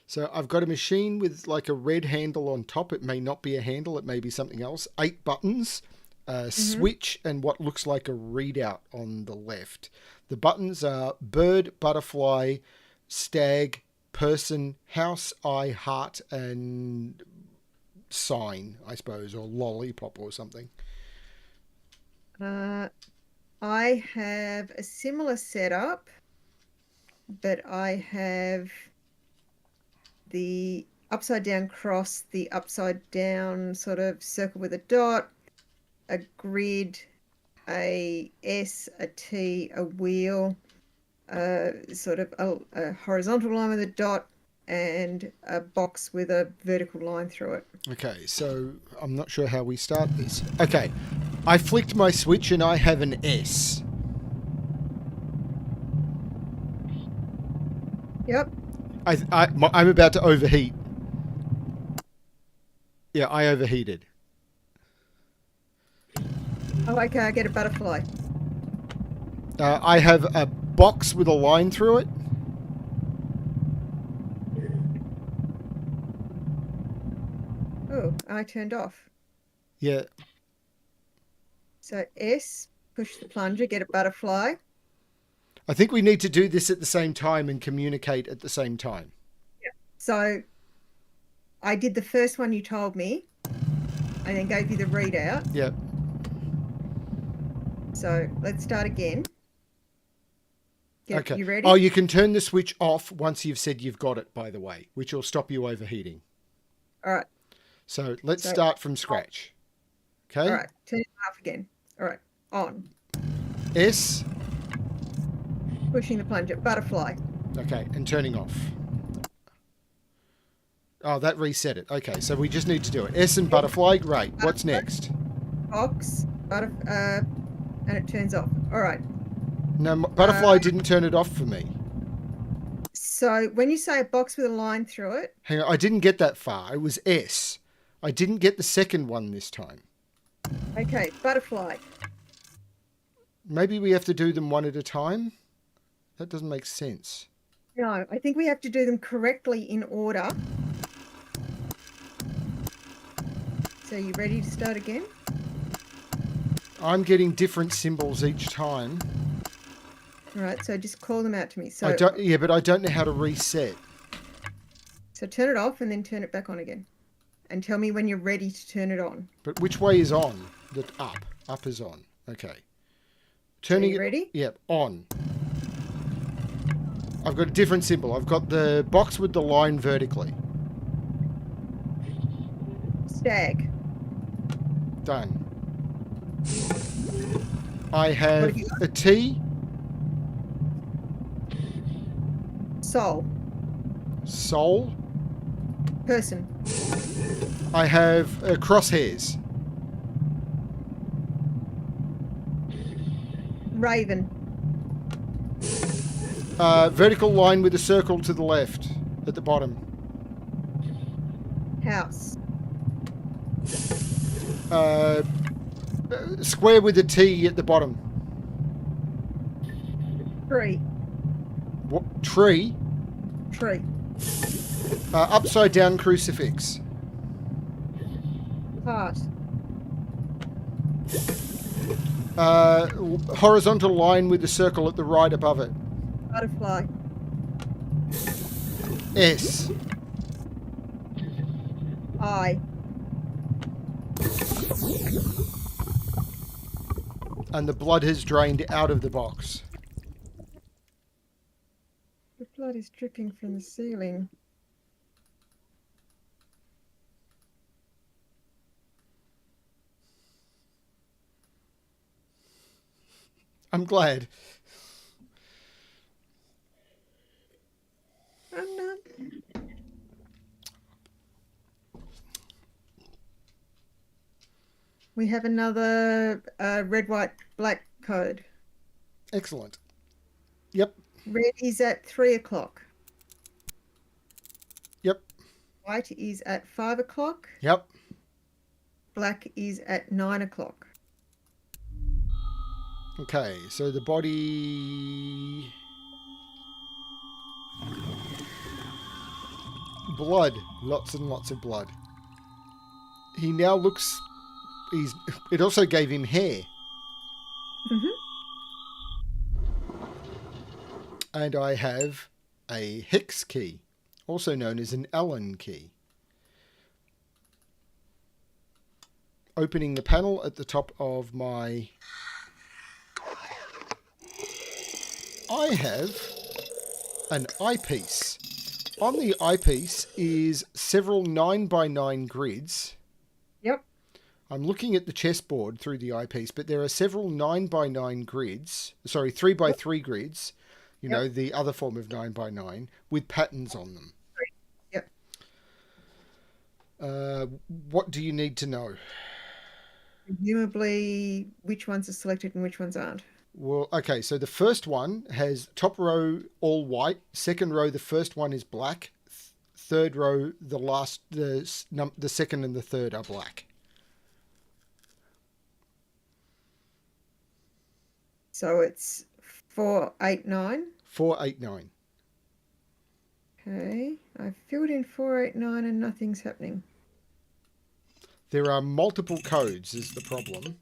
So I've got a machine with like a red handle on top. It may not be a handle. It may be something else. 8 buttons, a switch, and what looks like a readout on the left. The buttons are bird, butterfly, stag, person, house, eye, heart, and sign, I suppose, or lollipop or something. I have a similar setup, but I have the upside down cross, the upside down sort of circle with a dot, a grid, a S, a T, a wheel, sort of a horizontal line with a dot, and a box with a vertical line through it. Okay, so I'm not sure how we start this. Okay, I flicked my switch and I have an S. Yep. I'm about to overheat. Yeah, I overheated. Oh, okay, I get a butterfly. I have a box with a line through it. Oh, I turned off. Yeah. So S, push the plunger, get a butterfly. I think we need to do this at the same time and communicate at the same time. So I did the first one you told me, and then gave you the readout. Yep. So let's start again. Okay. You ready? Oh, you can turn the switch off once you've said you've got it, by the way, which will stop you overheating. All right. So let's start from scratch. Okay? All right. Turn it off again. All right. On. S. Pushing the plunger. Butterfly. Okay, and turning off. Oh, that reset it. Okay, so we just need to do it. S and butterfly. Great. What's next? Box. And it turns off. All right. No, butterfly didn't turn it off for me. So when you say a box with a line through it. Hang on, I didn't get that far. It was S. I didn't get the second one this time. Okay, butterfly. Maybe we have to do them one at a time? That doesn't make sense. No, I think we have to do them correctly in order. So you ready to start again? I'm getting different symbols each time. All right, so just call them out to me. So but I don't know how to reset. So turn it off and then turn it back on again. And tell me when you're ready to turn it on. But which way is on? That up. Up is on. Okay. Turning it. Ready? Yep, on. I've got a different symbol. I've got the box with the line vertically. Stag. Done. I have a T. Soul. Soul. Person. I have crosshairs. Raven. Vertical line with a circle to the left at the bottom. House. Square with a T at the bottom. Tree. What? Tree. Tree. Upside down crucifix. Heart. Horizontal line with a circle at the right above it. Butterfly. S. Eye. And the blood has drained out of the box. The blood is dripping from the ceiling. I'm glad. I'm not. We have another red, white, black code. Excellent. Yep. Red is at 3 o'clock. Yep. White is at 5 o'clock. Yep. Black is at 9 o'clock. Okay, so the body... blood. Lots and lots of blood. He now looks... It also gave him hair. Mm-hmm. And I have a hex key, also known as an Allen key. Opening the panel at the top of my... I have an eyepiece. On the eyepiece is several 9x9 grids. Yep. I'm looking at the chessboard through the eyepiece, but there are several 9x9 grids, sorry, 3x3 grids, you know, the other form of 9x9, with patterns on them. Yep. What do you need to know? Presumably, which ones are selected and which ones aren't. Well, okay, so the first one has top row all white, second row the first one is black, third row the second and the third are black. So it's 489. 489. Okay, I've filled in 489 and nothing's happening. There are multiple codes is the problem.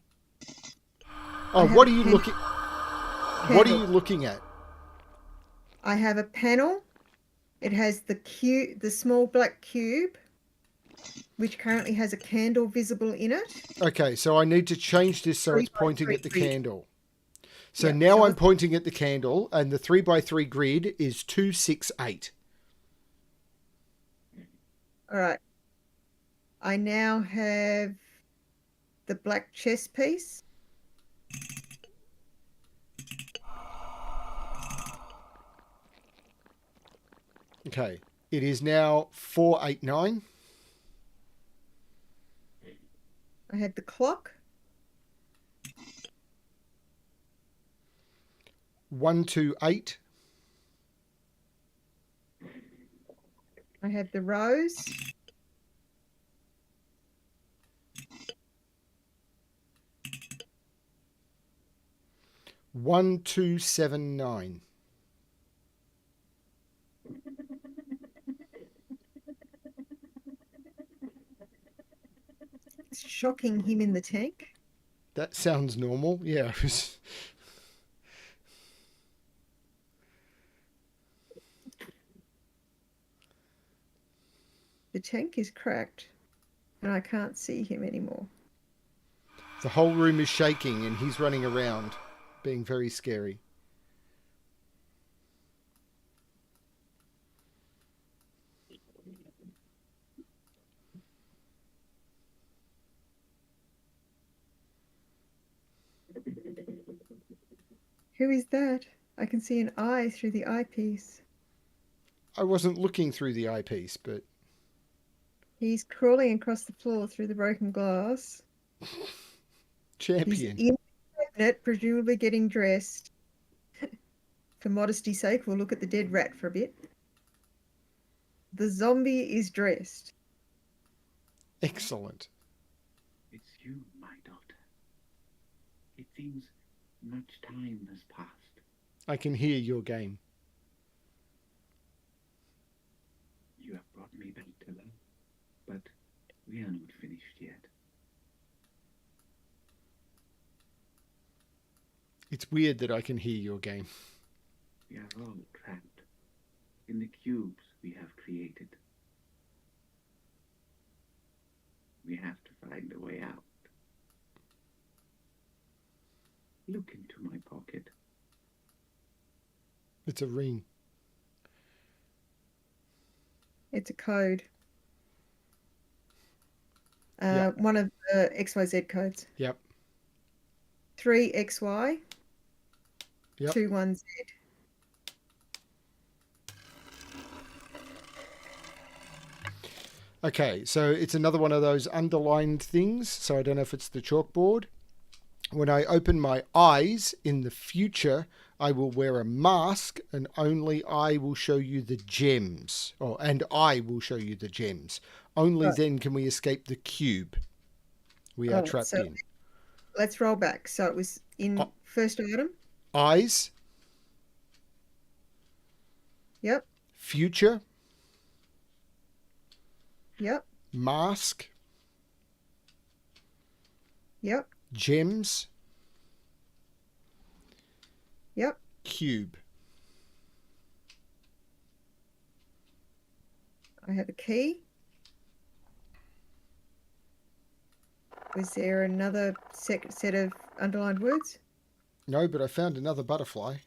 Oh, what are you looking? What are you looking at? I have a panel. It has the small black cube, which currently has a candle visible in it. Okay, so I need to change this so it's pointing at the 3x3 candle. So Yeah, now so I'm pointing at the candle, and the 3x3 grid is 268. All right. I now have the black chess piece. Okay, it is now 489. I had the clock. 128. I had the rose. One, 279. It's shocking him in the tank. That sounds normal. Yeah. The tank is cracked and I can't see him anymore. The whole room is shaking and he's running around, being very scary. Who is that? I can see an eye through the eyepiece. I wasn't looking through the eyepiece, but... He's crawling across the floor through the broken glass. Champion. He's in the cabinet, presumably getting dressed. For modesty's sake, we'll look at the dead rat for a bit. The zombie is dressed. Excellent. It's you, my daughter. It seems much time has passed. I can hear your game. You have brought me back to life, but we are not finished yet. It's weird that I can hear your game. We are all trapped in the cubes we have created. We have to find a way out. Look into my pocket. It's a ring. It's a code. Yep. One of the XYZ codes. Yep. 3XY. Yep. 21Z. Okay, so it's another one of those underlined things, so I don't know if it's the chalkboard. When I open my eyes in the future, I will wear a mask and only I will show you the gems. And I will show you the gems. Only then can we escape the cube we are trapped in. Let's roll back. So it was in first item. Eyes. Yep. Future. Yep. Mask, Yep. gems, Yep. cube. I have a key. Was there another set of underlined words? No, but I found another butterfly.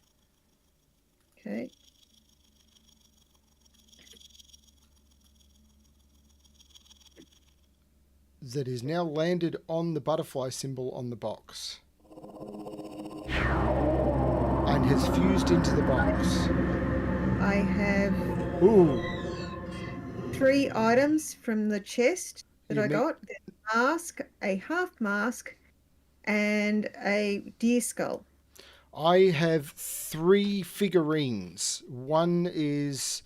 Okay. That is now landed on the butterfly symbol on the box. And has fused into the box. I have Ooh. 3 items from the chest that You I mean- got. A mask, a half mask, and a deer skull. I have 3 figurines. One is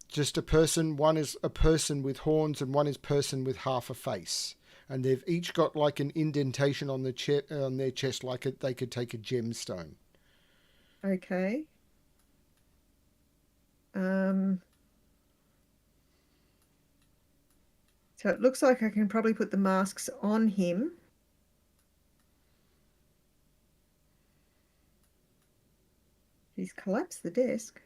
just a person, one is a person with horns, and one is person with half a face. And they've each got like an indentation on the on their chest, like they could take a gemstone. Okay. So it looks like I can probably put the masks on him. He's collapsed the desk.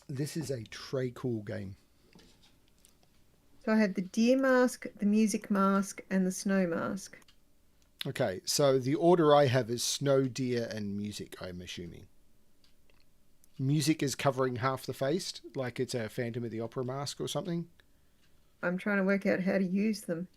This is a tray cool game. So I have the deer mask, the music mask, and the snow mask. Okay, so the order I have is snow, deer, and music, I'm assuming. Music is covering half the face, like it's a Phantom of the Opera mask or something. I'm trying to work out how to use them.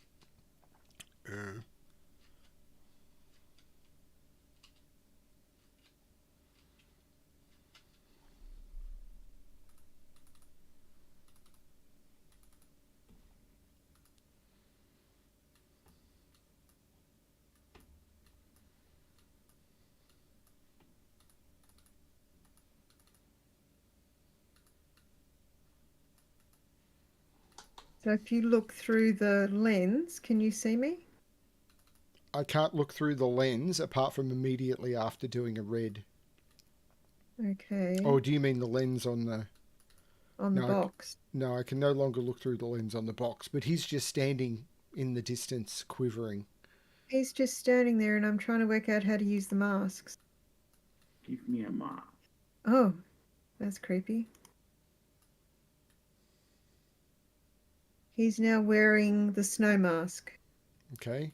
So if you look through the lens, can you see me? I can't look through the lens apart from immediately after doing a red. Okay. Oh, do you mean the lens on the... On the No, box. No, I can no longer look through the lens on the box, but he's just standing in the distance, quivering. He's just standing there and I'm trying to work out how to use the masks. Give me a mask. Oh, that's creepy. He's now wearing the snow mask. Okay.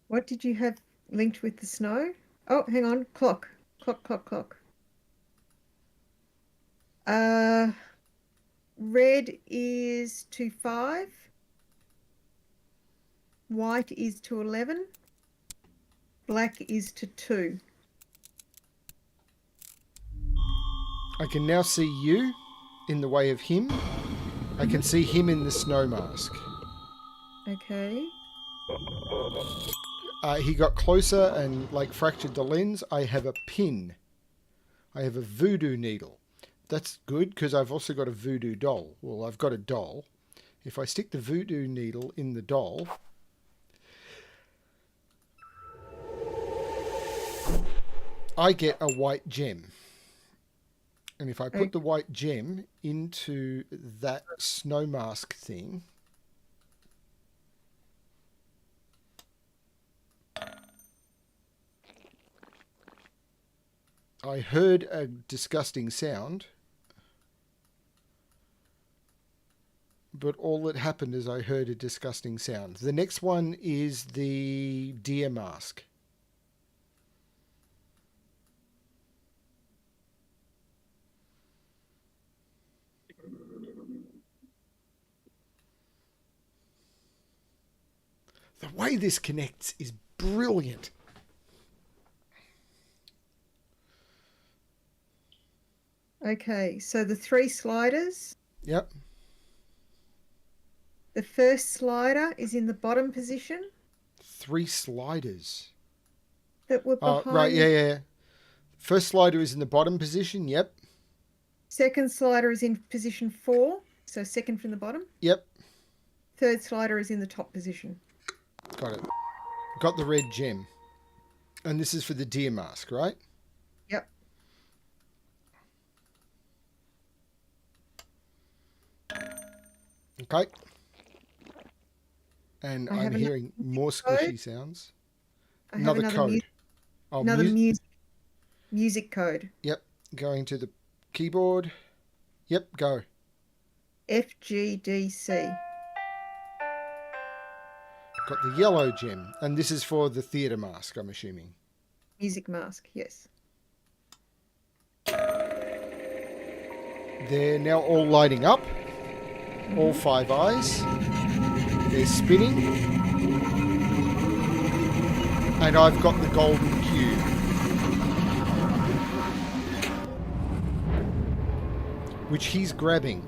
What did you have linked with the snow? Oh, hang on. Clock. Clock, clock, clock. Red is to 5. White is to 11. Black is to 2. I can now see you in the way of him. I can see him in the snow mask. Okay. He got closer and like fractured the lens. I have a pin. I have a voodoo needle. That's good because I've also got a voodoo doll. Well, I've got a doll. If I stick the voodoo needle in the doll, I get a white gem. And if I put the white gem into that snow mask thing, I heard a disgusting sound, but all that happened is I heard a disgusting sound. The next one is the deer mask. The way this connects is brilliant. Okay, so the 3 sliders. Yep. The first slider is in the bottom position 3 sliders. that were behind. Oh, right, yeah. First slider is in the bottom position. Yep. Second slider is in position 4, so second from the bottom. Yep. Third slider is in the top position. Got it. Got the red gem. And this is for the deer mask, right? Yep. Okay. And I'm hearing more squishy sounds. I have Another code. Another music code. Yep. Going to the keyboard. Yep, go. FGDC. Got the yellow gem. And this is for the theatre mask, I'm assuming. Music mask, yes. They're now all lighting up. All 5 eyes. They're spinning. And I've got the golden cube. Which he's grabbing.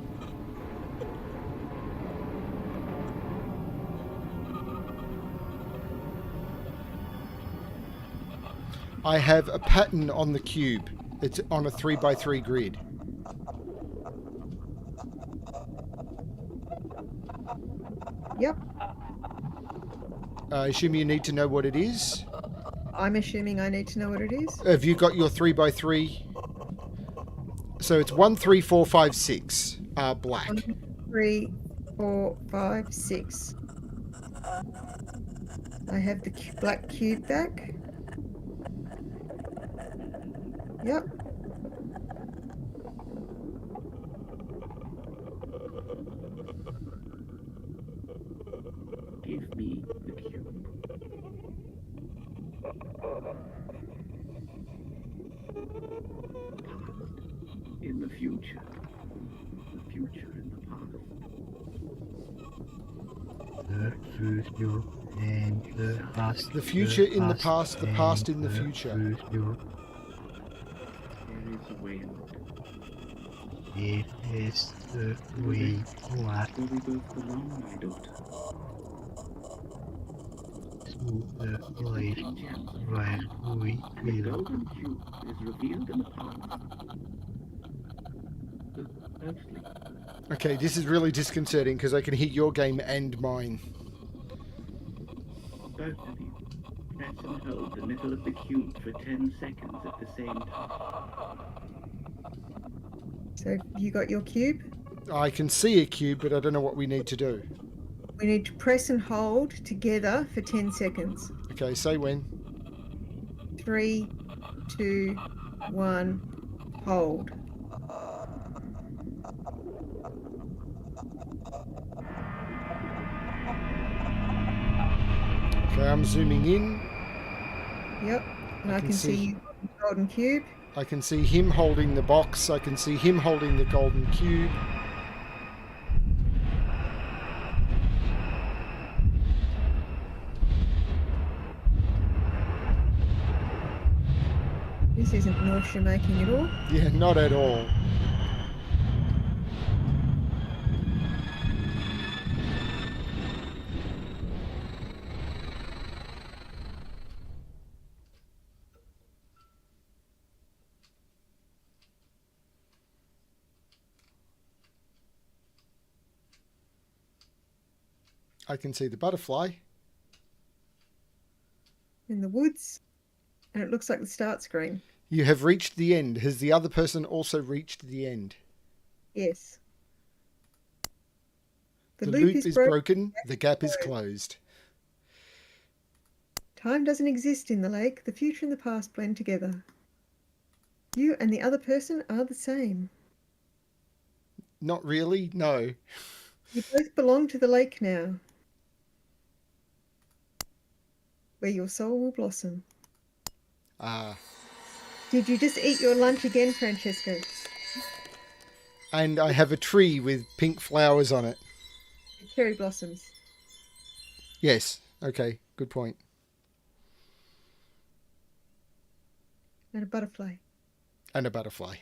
I have a pattern on the cube. It's on a 3x3 grid. Yep. I assume you need to know what it is. I'm assuming I need to know what it is. Have you got your 3x3? So it's 1, 3, 4, 5, 6 are black. 1, 3, 4, 5, 6. I have the black cube back. Yep. Give me the cube. Past in the future. The future in the past. The future and the past. The future in the past in the future. Future. There is a way out. It is the way what Where we both belong, my daughter. to the place where we The belong. golden cube is revealed in the past. Look closely. Okay, this is really disconcerting because I can hear your game and mine. Both of you, press and hold the middle of the cube for 10 seconds at the same time. So you got your cube? I can see a cube, but I don't know what we need to do. We need to press and hold together for 10 seconds. Okay, say when. 3, 2, 1, hold. Okay, I'm zooming in. Yep. And I can can see- see you got the golden cube. I can see him holding the box. I can see him holding the golden cube. This isn't nausea making at all. Yeah, not at all. I can see the butterfly. In the woods. And it looks like the start screen. You have reached the end. Has the other person also reached the end? Yes. The loop is broken. The gap is closed. Time doesn't exist in the lake. The future and the past blend together. You and the other person are the same. Not really, no. You both belong to the lake now, where your soul will blossom. Ah. Did you just eat your lunch again, Francesco? And I have a tree with pink flowers on it. Cherry blossoms. Yes. Okay. Good point. And a butterfly. And a butterfly.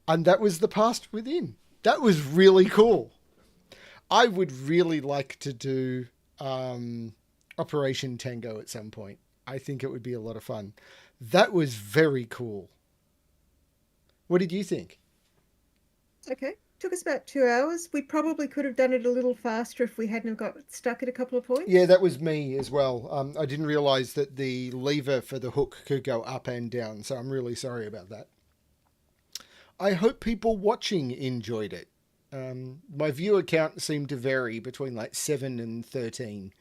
And that was the past within. That was really cool. I would really like to do Operation Tango at some point. I think it would be a lot of fun. That was very cool. What did you think? Okay. Took us about 2 hours. We probably could have done it a little faster if we hadn't have got stuck at a couple of points. Yeah, that was me as well. I didn't realize that the lever for the hook could go up and down, so I'm really sorry about that. I hope people watching enjoyed it. My viewer count seemed to vary between like 7 and 13.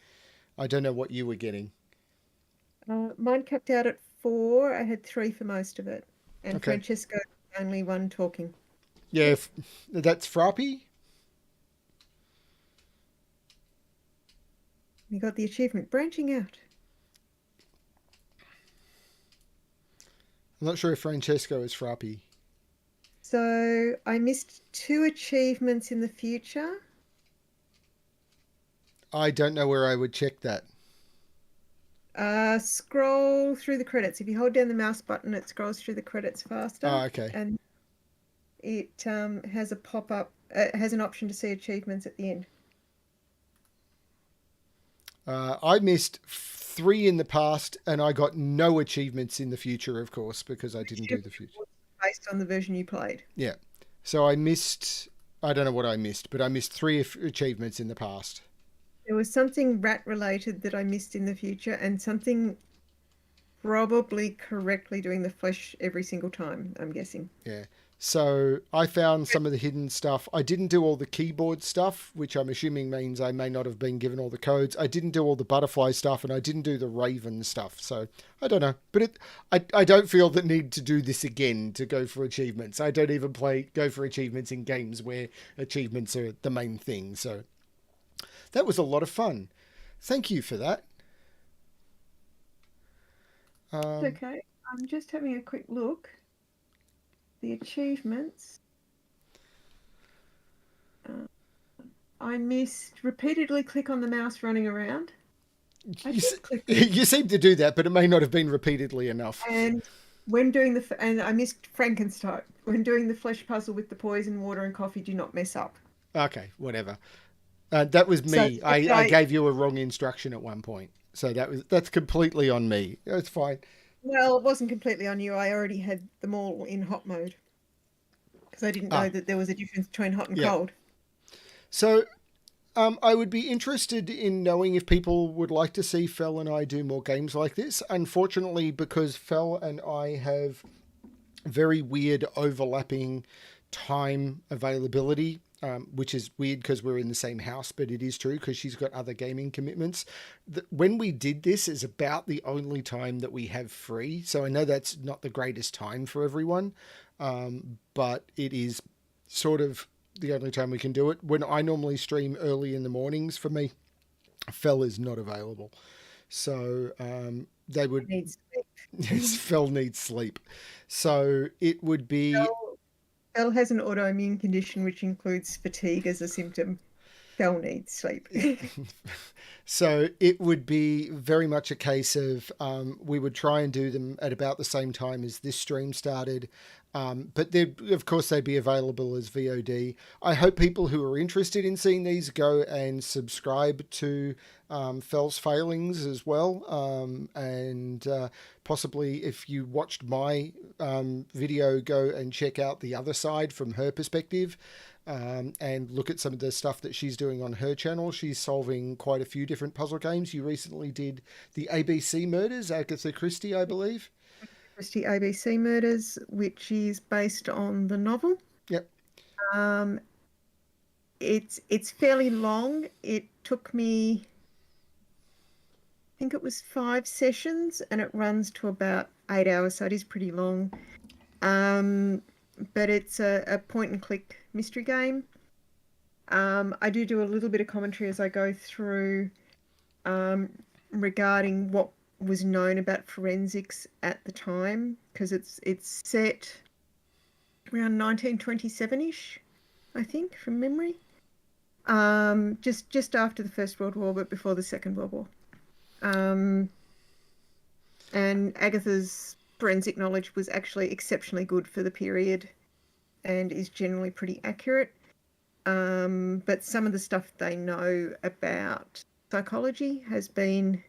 I don't know what you were getting. Mine capped out at 4. I had 3 for most of it. And Okay. Francesco, only 1 talking. Yeah, that's Frappy. We got the achievement, branching out. I'm not sure if Francesco is Frappy. So I missed 2 achievements in the future. I don't know where I would check that. Scroll through the credits. If you hold down the mouse button, it scrolls through the credits faster. Oh, okay. And it has a pop-up. It has an option to see achievements at the end. I missed 3 in the past, and I got no achievements in the future, of course, because I didn't do the future. Based on the version you played. Yeah. So I missed, I don't know what I missed, but I missed 3 achievements in the past. There was something rat-related that I missed in the future, and something probably correctly doing the flesh every single time, I'm guessing. Yeah. So I found some of the hidden stuff. I didn't do all the keyboard stuff, which I'm assuming means I may not have been given all the codes. I didn't do all the butterfly stuff, and I didn't do the raven stuff. So I don't know. But I don't feel the need to do this again to go for achievements. I don't even go for achievements in games where achievements are the main thing. So that was a lot of fun. Thank you for that. Okay, I'm just having a quick look. The achievements. I missed repeatedly click on the mouse running around. You seem to do that, but it may not have been repeatedly enough. And when doing and I missed Frankenstein. When doing the flesh puzzle with the poison, water, and coffee, do not mess up. Okay, whatever. That was me. So, I gave you a wrong instruction at one point, so that's completely on me. It's fine. Well, it wasn't completely on you. I already had them all in hot mode because I didn't know that there was a difference between hot and cold. So I would be interested in knowing if people would like to see Fel and I do more games like this. Unfortunately, because Fel and I have very weird overlapping time availability, which is weird because we're in the same house, but it is true because she's got other gaming commitments. When we did this is about the only time that we have free. So I know that's not the greatest time for everyone, but it is sort of the only time we can do it. When I normally stream early in the mornings, for me, Fel is not available. So they would... Fel needs sleep. So it would be... Fel has an autoimmune condition which includes fatigue as a symptom. Fel needs sleep. So it would be very much a case of we would try and do them at about the same time as this stream started. But of course they'd be available as VOD. I hope people who are interested in seeing these go and subscribe to Fel's Failings as well. And possibly if you watched my video, go and check out the other side from her perspective. And look at some of the stuff that she's doing on her channel. She's solving quite a few different puzzle games. You recently did the ABC Murders, Agatha Christie, I believe. Christie ABC Murders, which is based on the novel. Yep. It's fairly long. It took me, I think it was 5 sessions, and it runs to about 8 hours, so it is pretty long. But it's a point and click mystery game. I do a little bit of commentary as I go through regarding what was known about forensics at the time, because it's set around 1927-ish, I think, from memory. Just after the First World War, but before the Second World War. And Agatha's forensic knowledge was actually exceptionally good for the period and is generally pretty accurate. But some of the stuff they know about psychology has been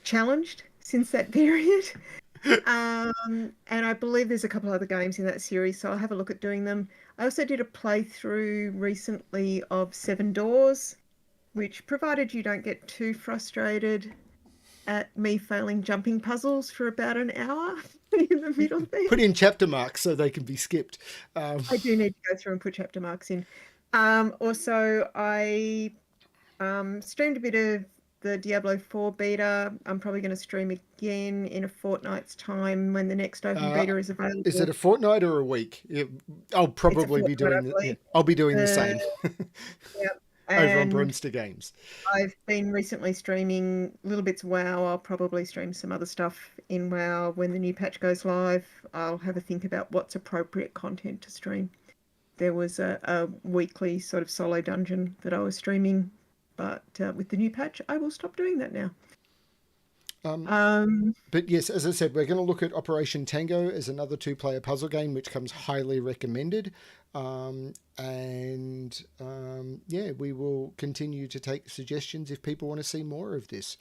challenged since that period. And I believe there's a couple other games in that series, so I'll have a look at doing them. I also did a playthrough recently of Seven Doors, which, provided you don't get too frustrated at me failing jumping puzzles for about an hour in the middle there. Put in chapter marks so they can be skipped. I do need to go through and put chapter marks in. Also, I streamed a bit of the Diablo 4 beta. I'm probably going to stream again in a fortnight's time when the next open beta is available. Is it a fortnight or a week? I'll probably be doing. I'll be doing the same. Yep. Over on BremSter Games. I've been recently streaming little bits of WoW. I'll probably stream some other stuff in WoW when the new patch goes live. I'll have a think about what's appropriate content to stream. There was a weekly sort of solo dungeon that I was streaming, but with the new patch, I will stop doing that now. But yes, as I said, we're going to look at Operation Tango as another 2-player puzzle game, which comes highly recommended. Yeah, we will continue to take suggestions if people want to see more of this.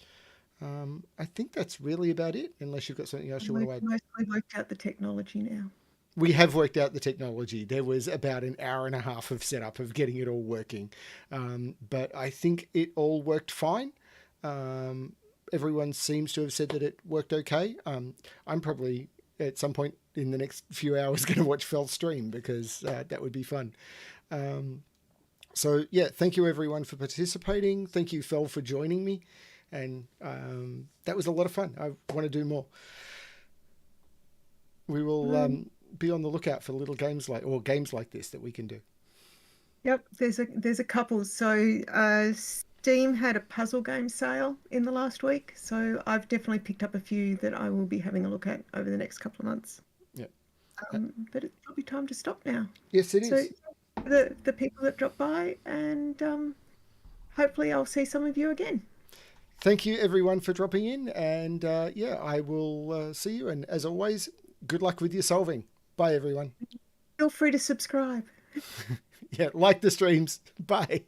I think that's really about it, unless you've got something else you want to add. We've mostly worked out the technology now. We have worked out the technology. There was about an hour and a half of setup of getting it all working. But I think it all worked fine. Everyone seems to have said that it worked okay. I'm probably at some point in the next few hours going to watch Fel's stream because that would be fun. So yeah, thank you everyone for participating. Thank you, Fel, for joining me. And that was a lot of fun. I want to do more. We will be on the lookout for little games games like this that we can do. Yep, there's a couple. So Steam had a puzzle game sale in the last week, so I've definitely picked up a few that I will be having a look at over the next couple of months. Yeah. But it's probably time to stop now. Yes, it is. So the people that dropped by, and hopefully I'll see some of you again. Thank you everyone for dropping in, and yeah, I will see you. And as always, good luck with your solving. Bye everyone. Feel free to subscribe. Yeah, like the streams. Bye.